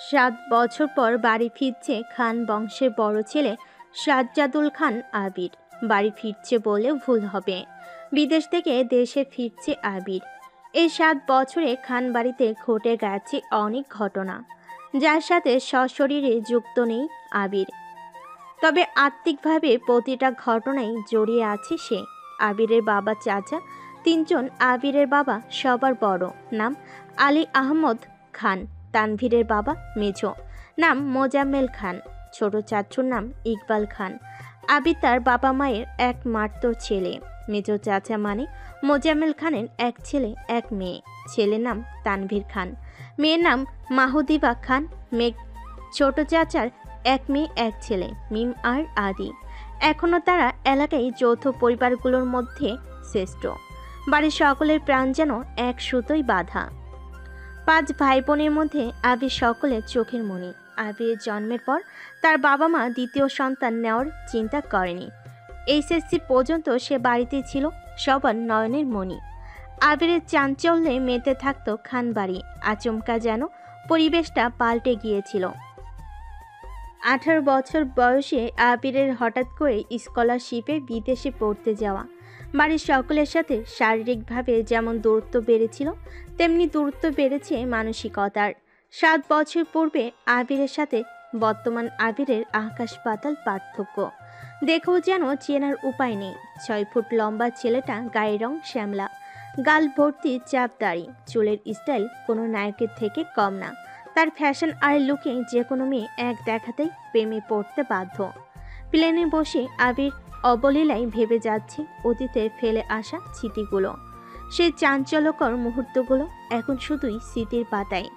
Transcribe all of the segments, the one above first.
7 বছর পর বাড়ি ফিরছে খান বংশের বড় ছেলে সাজ্জাদুল খান আবির। বাড়ি ফিরছে বলে ভুল হবে, বিদেশ থেকে দেশে ফিরছে আবির। এই 7 বছরে খান বাড়িতে ঘটে গেছে অনেক ঘটনা, যার সাথে সশরীরে যুক্ত নেই আবির, তবে আত্মিকভাবে প্রতিটা ঘটনায় জড়িয়ে আছে সে। আবিরের বাবা চাচা 3 জন। আবিরের বাবা সবার বড়, নাম আলী আহমদ খান। তানভীরের বাবা মেজো, নাম মোজাম্মেল খান। ছোট চাচুর নাম ইকবাল খান। আবির তার বাবা মায়ের একমাত্র ছেলে। মেজো চাচা মানে মোজাম্মেল খানের এক ছেলে এক মেয়ে। ছেলের নাম তানভীর খান, মেয়ের নাম মাহুদিবা খান। ছোট চাচার এক মেয়ে এক ছেলে, মিম আর আদি। এখনও তারা এলাকায় যৌথ পরিবারগুলোর মধ্যে শ্রেষ্ঠ। বাড়ির সকলের প্রাণ যেন এক সুতোয় বাঁধা। 5 ভাই বোনের মধ্যে আবির সকলের চোখের মণি। আবিরের জন্মের পর তার বাবা মা দ্বিতীয় সন্তান নেওয়ার চিন্তা করেনি। এইচএসসি পর্যন্ত সে বাড়িতেই ছিল, সবার নয়নের মণি। আবিরের চাঞ্চল্যে মেতে থাকত খান বাড়ি। আচমকা যেন পরিবেশটা পাল্টে গিয়েছিল। 18 বছর বয়সে আবিরের হঠাৎ করে স্কলারশিপে বিদেশে পড়তে যাওয়া। বাড়ির সকলের সাথে শারীরিকভাবে যেমন দূরত্ব বেড়েছিল, তেমনি দূরত্ব বেড়েছে মানসিকতার। 7 বছর পূর্বে আবিরের সাথে বর্তমান আবিরের আকাশ পাতাল পার্থক্য। দেখেও যেন চেনার উপায় নেই। 6 ফুট লম্বা ছেলেটা, গায়ের রং শ্যামলা, গাল ভর্তি চাপ দাড়ি, চুলের স্টাইল কোনো নায়কের থেকে কম না। তার ফ্যাশন আর লুকে যে কোনো মেয়ে এক দেখাতেই প্রেমে পড়তে বাধ্য। প্লেনে বসে আবির অবলীলায় ভেবে যাচ্ছে অতীতে ফেলে আসা স্মৃতিগুলো। সেই চাঞ্চল্যকর মুহূর্তগুলো এখন শুধুই স্মৃতির পাতায়।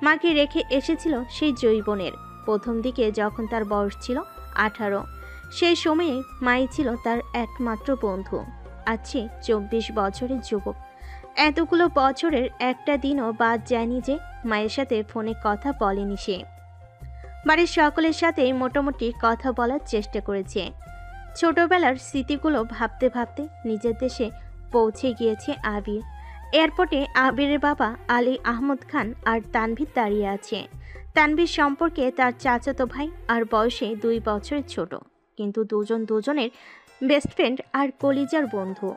মাকে রেখে এসেছিল সেই যৌবনের প্রথম দিকে, যখন তার বয়স ছিল 18। সেই সময়ে মাই ছিল তার একমাত্র বন্ধু। আছে 24 বছরের যুবক। এতগুলো বছরের একটা দিনও বাদ যায়নি যে মায়ের সাথে ফোনে কথা বলেনি সে। বাড়ির সকলের সাথে মোটামুটি কথা বলার চেষ্টা করেছে। ছোটবেলার স্মৃতিগুলো ভাবতে ভাবতে নিজের দেশে পৌঁছে গিয়েছে আবির। এয়ারপোর্টে আবিরের বাবা আলী আহমদ খান আর তানভীর দাঁড়িয়ে আছে। তানভীর সম্পর্কে তার চাচাতো ভাই আর বয়সে 2 বছরের ছোট, কিন্তু দুজনের বেস্ট ফ্রেন্ড আর কলিজার বন্ধু।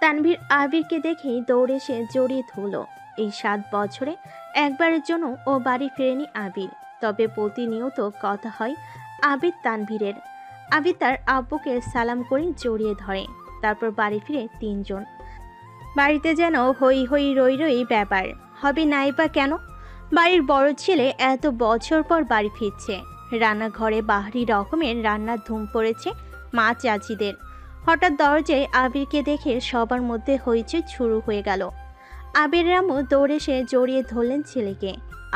তানভীর আবিরকে দেখেই দৌড়ে এসে জড়িয়ে ধরল। এই 7 বছরে একবারের জন্য ও বাড়ি ফেরেনি আবির, তবে প্রতিনিয়ত কথা হয় আবির তানভীরের। আবির তার আব্বুকে সালাম করে জড়িয়ে ধরে, তারপর বাড়ি ফিরে 3 জন। বাড়িতে যেন হই হই রই রই ব্যাপার, হবে নাই বা কেন। বাড়ির বড় ছেলে এত বছর পর বাড়ি ফিরছে। রান্নাঘরে বাহারি রকমের রান্নার ধুম পড়েছে মা চাচিদের। হঠাৎ দরজায় আবিরকে দেখে সবার মধ্যে হইচই শুরু হয়ে গেল। আবিরের আম্মু দৌড়ে এসে জড়িয়ে ধরলেন ছেলেকে।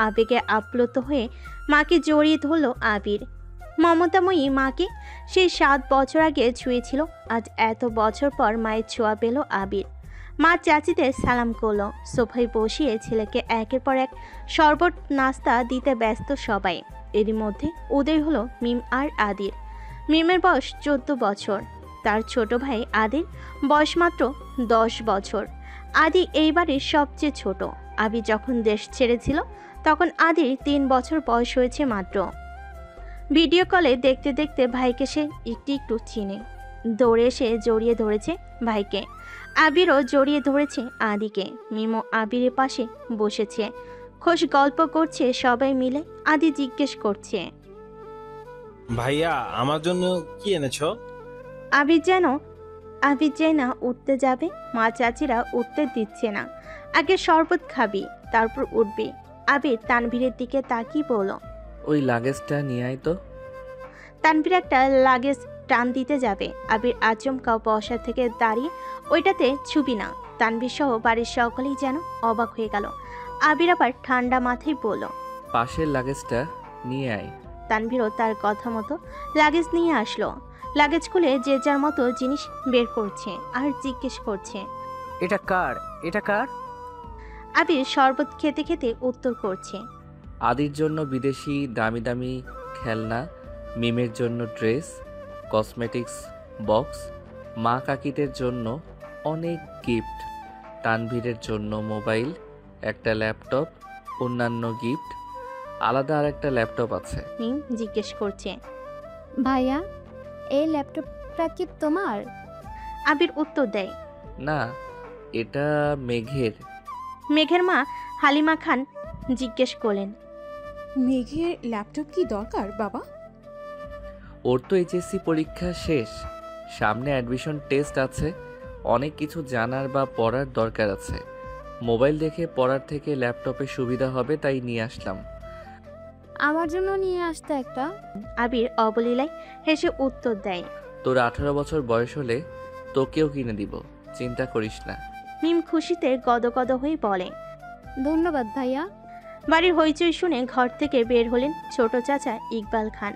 আবেগে আপ্লুত হয়ে মাকে জড়িয়ে ধরল আবির। মমতাময়ী মাকে সেই 7 বছর আগে ছুঁয়েছিল, আজ এত বছর পর মায়ের ছোঁয়া পেল আবির। মা চাচিদের সালাম করলো। সোফায় বসিয়ে ছেলেকে একের পর এক শরবত নাস্তা দিতে ব্যস্ত সবাই। এরই মধ্যে উদয় হলো মিম আর আদির। মিমের বয়স 14 বছর, তার ছোট ভাই আদির বয়স মাত্র 10 বছর। আদি এই বাড়ির সবচেয়ে ছোট। আবি যখন দেশ ছেড়েছিল তখন আদির 3 বছর বয়স হয়েছে মাত্র। ভিডিও কলে দেখতে দেখতে ভাইকে সে একটু একটু চিনে। দৌড়ে এসে জড়িয়ে ধরেছে ভাইকে। আবিরও জড়িয়ে ধরেছে আদিকে। মিমো আবিরের পাশে বসেছে, খোশ গল্প করছে সবাই মিলে। আদি জিজ্ঞেস করছে, ভাইয়া আমার জন্য কি এনেছো? আবির যেন না উঠতে যাবে, মা চাচিরা উঠতে দিচ্ছে না। আগে শরবত খাবি, তারপর উঠবি। আবির তানভীরের দিকে তাকিয়ে বলল, ওই লাগেজটা নিয়ে আয় তো। তানভীর একটা লাগেজ টান দিতে যাবে। আবির আচমকা বসা থেকে দাঁড়িয়ে, ওইটাতে ছুবি না। তানভীর সহ বাড়ির সকলেই যেন অবাক হয়ে গেল। আবির আবার ঠান্ডা মাথায় বলল, পাশের লাগেজটা নিয়ে আয়। তানভীরও তার কথা মতো লাগেজ নিয়ে আসলো। লাগেজ খুলে যে যার মতো জিনিস বের করছে আর জিজ্ঞেস করছে, এটা কার? এটা কার? আবির শরবত খেতে খেতে উত্তর করছে, আদির জন্য বিদেশি দামি দামি খেলনা, মিমের জন্য ড্রেস, কসমেটিক্স বক্স, মা কাকিদের জন্য অনেক গিফট, তানভীরের জন্য মোবাইল, একটা ল্যাপটপ, অন্যান্য গিফট। আলাদা আর একটা ল্যাপটপ আছে। মিম জিজ্ঞেস করছে। ভাইয়া, এই ল্যাপটপটা কি তোমার? আবির উত্তর দেয়। না, এটা মেঘের। মেঘের মা হালিমা খান জিজ্ঞেস করলেন। মেঘের ল্যাপটপ কি দরকার বাবা? ওর তো এইচএসসি পরীক্ষা শেষ, সামনে অ্যাডমিশন টেস্ট আছে, অনেক কিছু জানার বা পড়ার দরকার আছে। মোবাইল দেখে পড়ার থেকে ল্যাপটপে সুবিধা হবে, তাই নিয়ে আসলাম। আমার জন্য নিয়ে আসতে একটা। আবির অবলীলায় হেসে উত্তর দেয়। তোর 18 বছর বয়স হলে তোকেও কিনে দিব, চিন্তা করিস না। মিম খুশিতে গদগদ হয়ে বলে। ধন্যবাদ ভাইয়া। বাড়ির হইচই শুনে ঘর থেকে বের হলেন ছোট চাচা ইকবাল খান।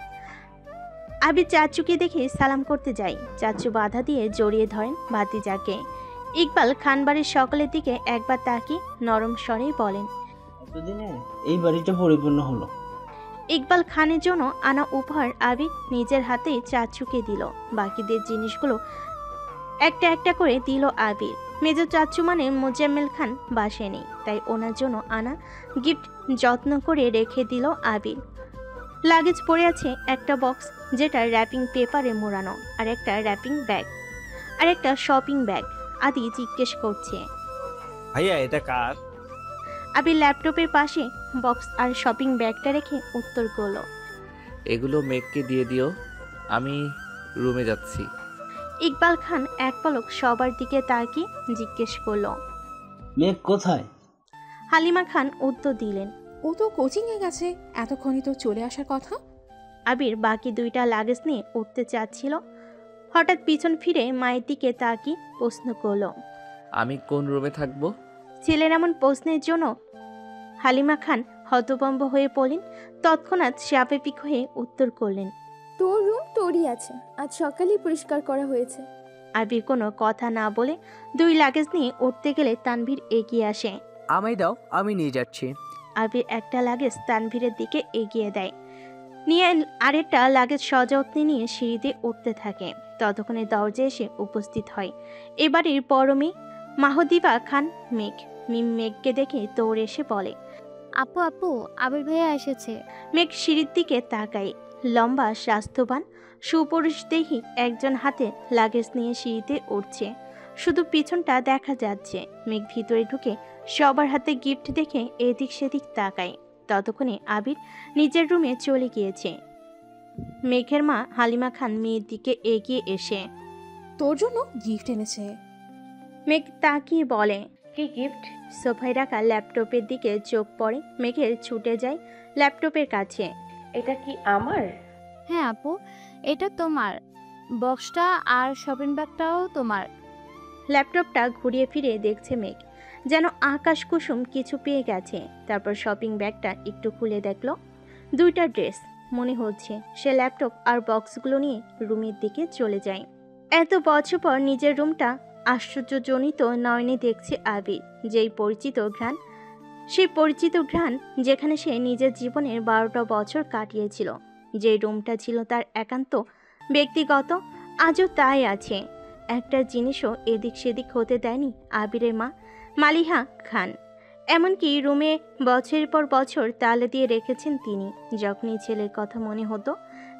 আবির চাচুকে দেখে সালাম করতে যায়। চাচু বাধা দিয়ে জড়িয়ে ধরেন ভাতিজাকে। ইকবাল খান বাড়ির সকলের দিকে একবার তাকিয়ে নরম স্বরেই বলেন। এতদিনে এই বাড়িটা পরিপূর্ণ হলো। ইকবাল খানের জন্য আনা উপহার আবির নিজের হাতেই চাচুকে দিল। বাকিদের জিনিসগুলো একটা একটা করে দিল আবির। মেজো চাচু মানে মোজাম্মেল খান বাসায় নেই, তাই ওনার জন্য আনা গিফট যত্ন করে রেখে দিল আবির। লাগেজ পড়ে আছে একটা বক্স, যেটা র্যাপিং পেপারে মোড়ানো, আর একটা র্যাপিং ব্যাগ, আর একটা শপিং ব্যাগ। আদি জিজ্ঞেস করছে। ভাইয়া এটা কার? আবির ল্যাপটপের পাশে বক্স আর শপিং ব্যাগটা রেখে উত্তর করল। এগুলো মেঘকে দিয়ে দিও, আমি রুমে যাচ্ছি। ইকবাল খান এক পলক সবার দিকে তাকিয়ে জিজ্ঞেস করল। মেঘ কোথায়? হালিমা খান উত্তর দিলেন। ও তো কোচিংয়ে গেছে, এতক্ষণই তো চলে আসার কথা। আবির বাকি দুইটা লাগেজ নিয়ে উঠতে চাচ্ছিল, হঠাৎ পিছন ফিরে মায়ের দিকে তাকিয়ে প্রশ্ন করল। আমি কোন রুমে থাকবো? ছেলের এমন প্রশ্নের জন্য হালিমা খান হতভম্ব হয়ে পড়লেন। তৎক্ষণাৎ স্বাভাবিক হয়ে উত্তর করলেন। তোর রুম তোরই আছে, আজ সকালেই পরিষ্কার করা হয়েছে। আবির কোনো কথা না বলে দুই লাগেজ নিয়ে উঠতে গেলে তানভীর এগিয়ে আসে। আমায় দাও, আমি নিয়ে যাচ্ছি। আবির একটা লাগেজ তানভীরের দিকে এগিয়ে দেয়, নিয়ে আরেকটা লাগেজ সযত্নে নিয়ে সিঁড়িতে উঠতে থাকে। ততক্ষণে দরজায় এসে উপস্থিত হয় এবারের বড় মেয়ে মাহদিবা খান মেঘ। মিম মেঘকে দেখে দৌড়ে এসে বলে। আপু আপু, আবির ভাইয়া এসেছে। মেঘ সিঁড়ির দিকে তাকায়। লম্বা, স্বাস্থ্যবান, সুপুরুষদেহী একজন হাতে লাগেজ নিয়ে সিঁড়িতে উঠছে, শুধু পিছনটা দেখা যাচ্ছে। মেঘ ভিতরে ঢুকে সবার হাতে গিফট দেখে এদিক সেদিক তাকায়। ততক্ষণে আবির নিজের রুমে চলে গিয়েছে। মেঘের মা হালিমা খান মেয়ের দিকে এগিয়ে এসে তোর জন্য গিফট এনেছে। মেঘ তাকিয়ে বলে। কি গিফট? সোফায় রাখা ল্যাপটপের দিকে চোখ পড়ে মেঘের, ছুটে যায় ল্যাপটপের কাছে। এটা কি আমার? হ্যাঁ আপু, এটা তোমার। বক্সটা আর শপিং ব্যাগটাও তোমার। ল্যাপটপটা ঘুরিয়ে ফিরে দেখছে মেঘ, যেন আকাশ কুসুম কিছু পেয়ে গেছে। তারপর শপিং ব্যাগটা একটু খুলে দেখলো দুইটা ড্রেস। মনে হচ্ছে সে ল্যাপটপ আর বক্সগুলো নিয়ে রুমের দিকে চলে যায়। এত বছর পর নিজের রুমটা আশ্চর্যজনিত নয়নে দেখছে আবির। যেই পরিচিত ঘ্রাণ, সেই পরিচিত ঘ্রাণ যেখানে সে নিজের জীবনের 12টা বছর কাটিয়েছিল। যে রুমটা ছিল তার একান্ত ব্যক্তিগত, আজও তাই আছে। একটা জিনিসও এদিক সেদিক হতে দেয়নি আবিরের মা মালিহা খান। এমনকি রুমে বছরের পর বছর তালা দিয়ে রেখেছেন তিনি। যখনই ছেলের কথা মনে হতো,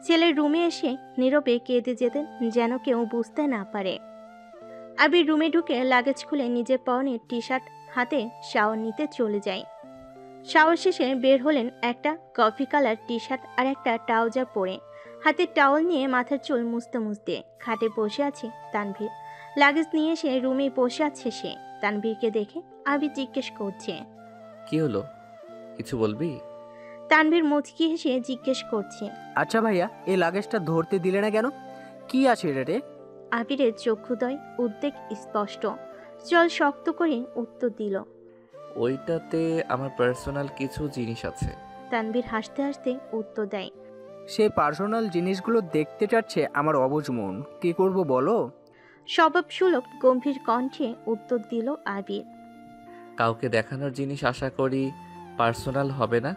ছেলের রুমে এসে নীরবে কেঁদে যেতেন, যেন কেউ বুঝতে না পারে। আবির রুমে ঢুকে লাগেজ খুলে নিজের পরনের টি শার্ট হাতে শাওয়ার নিতে চলে যায়। শাওয়ার শেষে বের হলেন একটা কফি কালার টি শার্ট আর একটা ট্রাউজার পরে। হাতে টাওয়াল নিয়ে মাথার চুল মুছতে মুছতে খাটে বসে আছে তানভীর। লাগেজ নিয়ে এসে রুমে বসে আছে সে। তানভীরকে দেখে আবির জিজ্ঞেস করছে। কি হলো, কিছু বলবি? তানভীর মুচকি হেসে জিজ্ঞেস করছে। আচ্ছা ভাইয়া, এই লাগেজটা ধরতে দিলে না কেন? কি আছে এটাতে? আবিরের চক্ষুদয় উদ্বেগ স্পষ্ট, চল শক্ত করে উত্তর দিল। ওইটাতে আমার পার্সোনাল কিছু জিনিস আছে। তানভীর হাসতে হাসতে উত্তর দেয়। সেই পার্সোনাল জিনিসগুলো দেখতে চাচ্ছে আমার অবুঝ মন, কি করব বলো? স্বভাব সুলভ গম্ভীর কণ্ঠে উত্তর দিল আবির। কাউকে দেখানোর জিনিস আশা করি পার্সোনাল হবে না।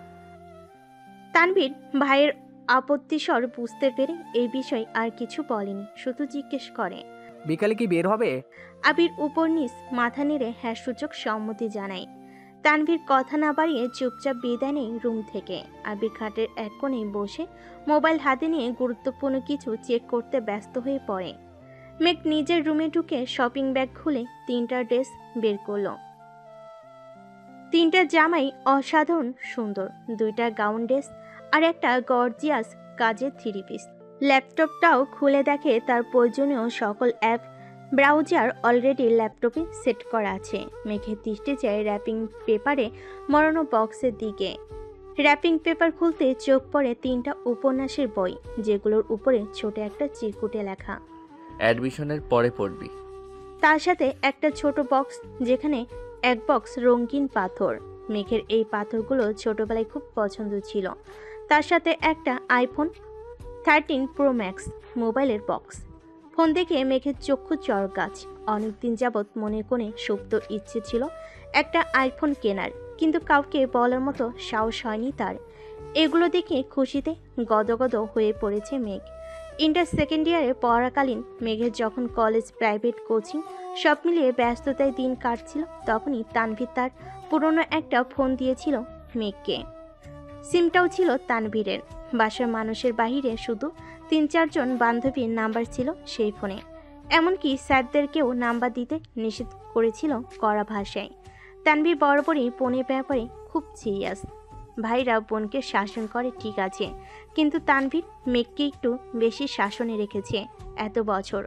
তানভীর ভাইয়ের আপত্তিস্বর বুঝতে পেরে এই বিষয় আর কিছু বলেনি, শুধু জিজ্ঞেস করে। বিকালে কি বের হবে? আবির উপর নিচ মাথা নেড়ে হ্যাঁ সূচক সম্মতি জানায়। তানভীর কথা না বাড়িয়ে চুপচাপ বিদায় নেয় রুম থেকে। আবির খাটের এক কোণে বসে মোবাইল হাতে নিয়ে গুরুত্বপূর্ণ কিছু চেক করতে ব্যস্ত হয়ে পড়ে। মেঘ নিজের রুমে ঢুকে শপিং ব্যাগ খুলে 3টা ড্রেস বের করলো। 3টা জামাই অসাধারণ সুন্দর, 2টা গাউন ড্রেস আর একটা গর্জিয়াস কাজের 3 পিস। ল্যাপটপটাও খুলে দেখে তার প্রয়োজনীয় সকল অ্যাপ ব্রাউজার অলরেডি ল্যাপটপে সেট করা আছে। মেঘের দৃষ্টি যায় র্যাপিং পেপারে মরানো বক্সের দিকে। র্যাপিং পেপার খুলতে চোখ পড়ে 3টা উপন্যাসের বই, যেগুলোর উপরে ছোট একটা চিরকুটে লেখা। অ্যাডমিশনের পরে পড়বি। তার সাথে একটা ছোট বক্স, যেখানে এক বক্স রঙিন পাথর। মেঘের এই পাথরগুলো ছোটবেলায় খুব পছন্দ ছিল। তার সাথে একটা আইফোন 13 প্রো ম্যাক্স মোবাইলের বক্স। ফোন দেখে মেঘের চক্ষু চড়গাছ। অনেকদিন যাবৎ মনে কোণে সুপ্ত ইচ্ছে ছিল একটা আইফোন কেনার, কিন্তু কাউকে বলার মতো সাহস হয়নি তার। এগুলো দেখে খুশিতে গদগদ হয়ে পড়েছে মেঘ। ইন্টার সেকেন্ড ইয়ারে পড়াকালীন মেঘের যখন কলেজ, প্রাইভেট, কোচিং সব মিলিয়ে ব্যস্ততায় দিন কাটছিল, তখনই তানভীর তার পুরনো একটা ফোন দিয়েছিল মেঘকে। সিমটাও ছিল তানভীরের। বাসার মানুষের বাহিরে শুধু 3-4 জন বান্ধবীর নাম্বার ছিল সেই ফোনে। এমনকি স্যারদেরকেও নাম্বার দিতে নিষেধ করেছিল কড়া ভাষায়। তানভীর বরাবরই বোনের ব্যাপারে খুব সিরিয়াস। ভাইরা বোনকে শাসন করে ঠিক আছে, কিন্তু তানভীর মেঘকে একটু বেশি শাসনে রেখেছে এত বছর।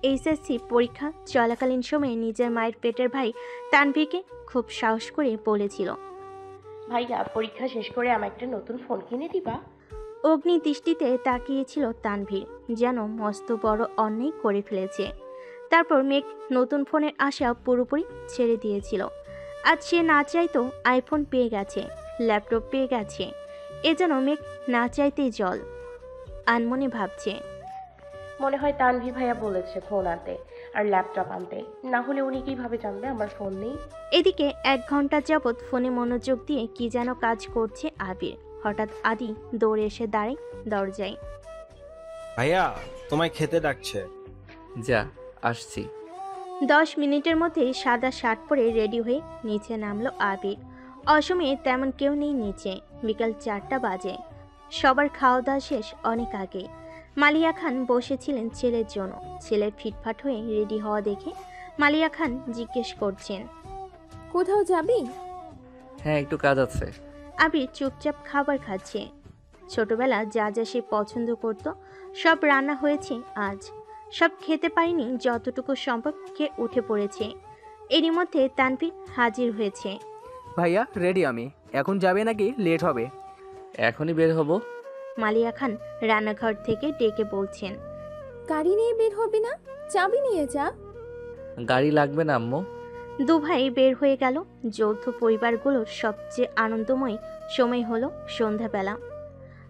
এইচএসসি পরীক্ষা চলাকালীন সময়ে নিজের মায়ের পেটের ভাই তানভীরকে খুব সাহস করে বলেছিল, ভাইয়া পরীক্ষা শেষ করে আমায় একটা নতুন ফোন কিনে দিবা? অগ্নি দৃষ্টিতে তাকিয়েছিল তানভীর, যেন মস্ত বড় অন্যায় করে ফেলেছে। তারপর মেঘ নতুন ফোনের আশা পুরোপুরি ছেড়ে দিয়েছিল। আজ সে না চাইতো আইফোন পেয়ে গেছে, ল্যাপটপ পেয়ে গেছে। এ যেন মেঘ না চাইতেই জল। আনমনে ভাবছে, মনে হয় তানভীর ভাইয়া বলেছে ফোন আনতে আর ল্যাপটপ আনতে, না হলে উনি কিভাবে জানবে আমার ফোন নেই? এদিকে 1 ঘন্টা যাবৎ ফোনে মনোযোগ দিয়ে কি যেন কাজ করছে আবির। হঠাৎ আদি দৌড়ে এসে দাঁড়ায় দরজায়। ভাইয়া তোমায় খেতে ডাকছে। যা, আসছি। 10 মিনিটের মধ্যেই সাদা শার্ট পরে রেডি হয়ে নিচে নামলো আবির। অসময়ে তেমন কেউ নেই নিচে। বিকাল 4টা বাজে। সবার খাওয়া দাওয়া শেষ অনেক আগে। মালিয়া খান বসেছিলেন ছেলের জন্য। ছেলের ফিটফাট হয়ে রেডি হওয়া দেখে মালিয়া খান জিজ্ঞেস করছেন, কোথাও যাবি? হ্যাঁ, একটু কাজ আছে। আবির চুপচাপ খাবার খাচ্ছে। ছোটবেলা যা যা সে পছন্দ করত সব রান্না হয়েছে আজ। সব খেতে পারিনি, যতটুকু সম্ভব খেয়ে উঠে পড়েছে। এরই মধ্যে তানভীর হাজির হয়েছে। ভাইয়া রেডি আমি। এখন যাবে নাকি লেট হবে? এখনই বের হব। মালিয়া খান রান্নাঘর থেকে ডেকে বলছেন, গাড়ি নিয়ে বের হবি না? চাবি নিয়ে যা। গাড়ি লাগবে না আম্মু। দুভাই বের হয়ে গেল। যৌথ পরিবারগুলোর সবচেয়ে আনন্দময় সময় হলো সন্ধ্যাবেলা।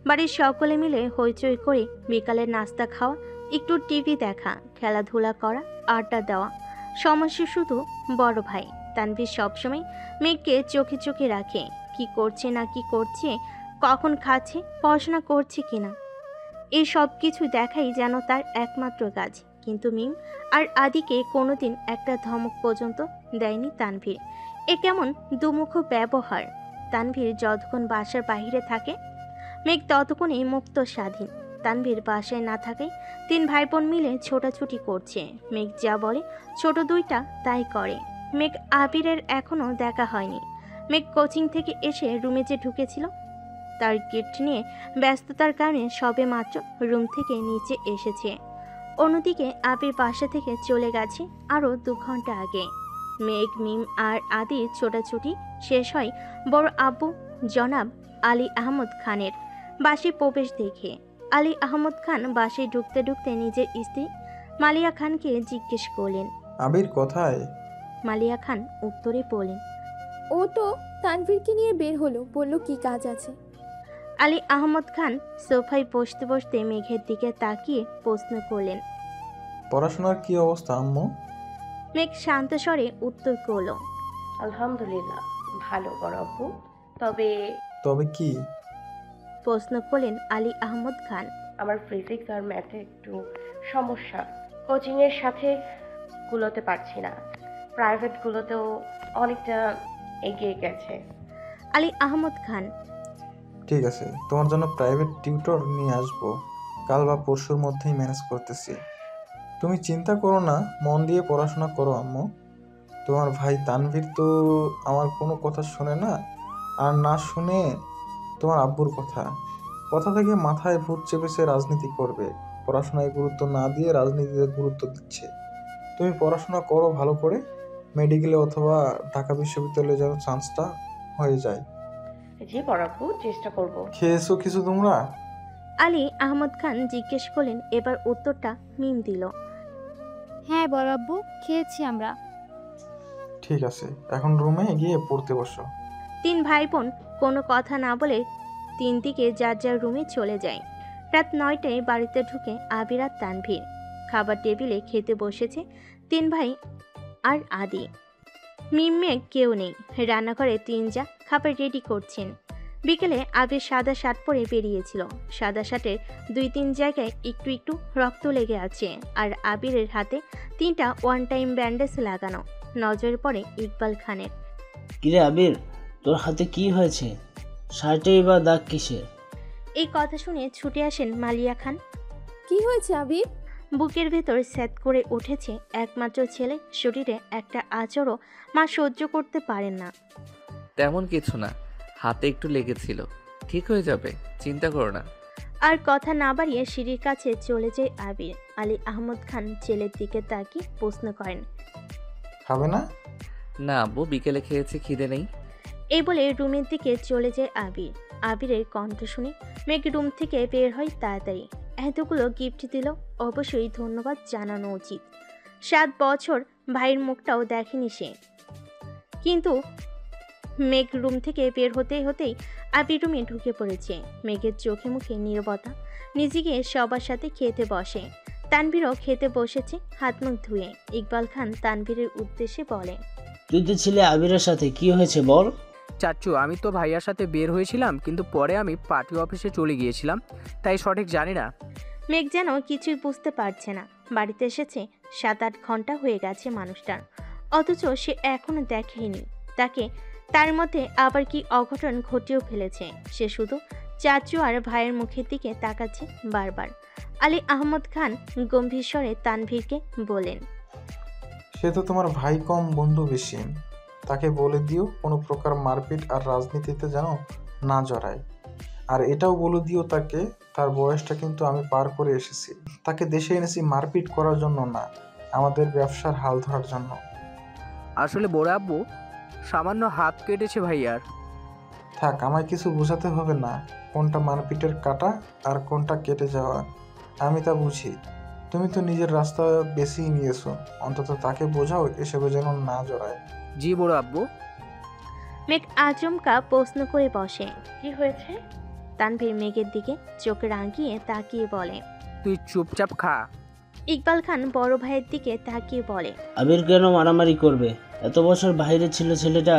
বাড়ির সকলে মিলে হইচই করে বিকালের নাস্তা খাওয়া, একটু টিভি দেখা, খেলাধুলা করা, আড্ডা দেওয়া। সমস্যা শুধু বড় ভাই তানভীর সবসময় মেঘকে চোখে চোখে রাখে। কি করছে না কি করছে, কখন খাচ্ছে, পড়াশোনা করছে কিনা, এই সব কিছু দেখাই যেন তার একমাত্র কাজ। কিন্তু মিম আর আদিকে কোনোদিন একটা ধমক পর্যন্ত দেয়নি তানভীর। এ কেমন দুমুখ ব্যবহার। তানভীর যতক্ষণ বাসার বাইরে থাকে মেঘ ততক্ষণই মুক্ত স্বাধীন। তানভীর বাসায় না থাকায় 3 ভাই বোন মিলে ছোটাছুটি করছে। মেঘ যা বলে ছোট 2টা তাই করে। মেঘ আবিরের এখনও দেখা হয়নি। মেঘ কোচিং থেকে এসে রুমে যে ঢুকেছিল, তার গিফট নিয়ে ব্যস্ততার কারণে সবে মাত্র রুম থেকে নিচে এসেছে। অন্যদিকে আবির বাসা থেকে চলে গেছে আরও 2 ঘন্টা আগে। মেঘ, মিম আর আদির ছোটাছুটি শেষ হয় বড় আব্বু জনাব আলী আহমদ খানের বাসে প্রবেশ দেখে। আলী আহমদ খান বাসে ঢুকতে ঢুকতে নিজের স্ত্রী মালিয়া খানকে জিজ্ঞেস করলেন, আবির কোথায়? মালিয়া খান উত্তরে বললেন, ও তো তানভীরকে নিয়ে বের হলো, বললো কি কাজ আছে। আলী আহমদ খান সোফায় বসতে বসতে মেঘের দিকে তাকিয়ে প্রশ্ন করলেন, পড়াশোনার কি অবস্থা আম্মু? মেঘ শান্ত স্বরে উত্তর করল, আলহামদুলিল্লাহ ভালো বড় আব্বু। তবে তবে কি? প্রশ্ন করলেন আলী আহমদ খান। আমার ফিজিক্স আর ম্যাথে একটু সমস্যা। কোচিংয়ের সাথে গুলোতে পারছি না, প্রাইভেটগুলোতেও অনেকটা এগিয়ে গেছে। আলী আহমদ খান। ঠিক আছে, তোমার জন্য প্রাইভেট টিউটর নিয়ে আসবো, কাল বা পরশুর মধ্যেই ম্যানেজ করতেছি। তুমি চিন্তা করো না, মন দিয়ে পড়াশোনা করো আম্মু। তোমার ভাই তানভীর তো আমার কোনো কথা শোনে না, আর না শুনে তোমার আব্বুর কথা কথা থেকে মাথায় ভূত চেপেছে রাজনীতি করবে, পড়াশোনায় গুরুত্ব না দিয়ে রাজনীতিতে গুরুত্ব দিচ্ছে। তুমি পড়াশোনা করো ভালো করে, মেডিকেলে অথবা ঢাকা বিশ্ববিদ্যালয়ে যেন চান্সটা হয়ে যায়। জি বড়াপু, চেষ্টা করব। খেয়েছো কিছু তোমরা? আলী আহমদ খান জিজ্ঞেস করলেন, এবার উত্তরটা মিম দিল। হ্যাঁ বড় আব্বু, খেয়েছি আমরা। ঠিক আছে, এখন রুমে গিয়ে পড়তে বসো। তিন ভাই বোন কোনো কথা না বলে তিন দিকে যার যার রুমে চলে যায়। রাত 9টায় বাড়িতে ঢুকে আবির আর তানভীর। খাবার টেবিলে খেতে বসেছে তিন ভাই আর আদি। মিমেক কেউ নেই, রান্নাঘরে তিন যা খাবার রেডি করছেন। বিকেলে আবির সাদা শার্ট পরে বেরিয়েছিল। সাদা শার্টের 2-3 জায়গায় একটু একটু রক্ত লেগে আছে, আর আবিরের হাতে 3টা ওয়ান টাইম ব্যান্ডেজ লাগানো। নজরে পড়ে ইকবাল খানের। কিরে আবির, তোর হাতে কি হয়েছে? শার্টেই বা দাগ কিসের? এই কথা শুনে ছুটে আসেন মালিয়া খান। কি হয়েছে আবির? বুকের ভেতর স্যাত করে উঠেছে একমাত্র ছেলে, শরীরে একটা আঁচড়ও মা সহ্য করতে পারেন না। তেমন কিছু না, হাতে একটু লেগেছিল, ঠিক হয়ে যাবে, চিন্তা করো না। আর কথা না বাড়িয়ে সিঁড়ির কাছে চলে যায় আবির। আলী আহমদ খান ছেলের দিকে তাকিয়ে প্রশ্ন করেন, খাবে না? না আব্বু, বিকেলে খেয়েছি, খিদে নেই। এই বলে রুমের দিকে চলে যায় আবির। আবিরের কণ্ঠ শুনে মেঘ রুম থেকে বের হয় তাড়াতাড়ি। এতগুলো গিফট দিল, অবশ্যই ধন্যবাদ জানানো উচিত। 7 বছর ভাইয়ের মুখটাও দেখেনি সে। কিন্তু মেঘ রুম থেকে বের হতেই আবির রুমে ঢুকে পড়েছে। মেঘের চোখে মুখে নীরবতা। নিজেকে সবার সাথে খেতে বসে। তানভীরও খেতে বসেছে হাত মুখ ধুয়ে। ইকবাল খান তানভীরের উদ্দেশ্যে বলে, তুই তো ছিলে আবিরের সাথে, কি হয়েছে বল? চাচ্চু, আমি তো ভাইয়ার সাথে বের হয়েছিলাম, কিন্তু পরে আমি পার্টি অফিসে চলে গিয়েছিলাম, তাই সঠিক জানি না। মেঘ যেন কিছুই বুঝতে পারছে না। বাড়িতে এসেছে 7-8 ঘন্টা হয়ে গেছে মানুষটার, অথচ সে এখনো দেখেনি তাকে। তার মধ্যে আবার কি অঘটন ঘটিয়েও ফেলেছে। সে শুধু চাচু আর ভাইয়ের মুখের দিকে তাকাচ্ছে বারবার। আলী আহমদ খান গম্ভীর স্বরে তানভীরকে বলেন, সে তো তোমার ভাই কম, বন্ধু বেশি। তাকে বলে দিও কোনো প্রকার মারপিট আর রাজনীতিতে যেন না জড়ায়। আর এটাও বলে দিও তাকে, তার বয়সটা কিন্তু আমি পার করে এসেছি। তাকে দেশে এনেছি মারপিট করার জন্য না, আমাদের ব্যবসার হাল ধরার জন্য। আসলে বড় আব্বু, সামান্য হাত কেটেছে ভাইয়ার। থাক, আমায় কিছু বোঝাতে হবে না, কোনটা মারপিটের কাটা আর কোনটা কেটে যাওয়া আমি তা বুঝি। তুমি তো নিজের রাস্তা বেছেই নিয়েছো, অন্তত তাকে বোঝাও এসবে যেন না জড়ায়। জি বড় আব্বু। মেঘ আচমকা প্রশ্ন করে বসে। কি হয়েছে? তানভীর মেঘের দিকে চোখ রাঙিয়ে তাকিয়ে বলে, তুই চুপচাপ খা। ইকবাল খান বড় ভাইয়ের দিকে তাকিয়ে বলে, আবির কেন মারামারি করবে? এত বছর বাইরে ছিল ছেলেটা,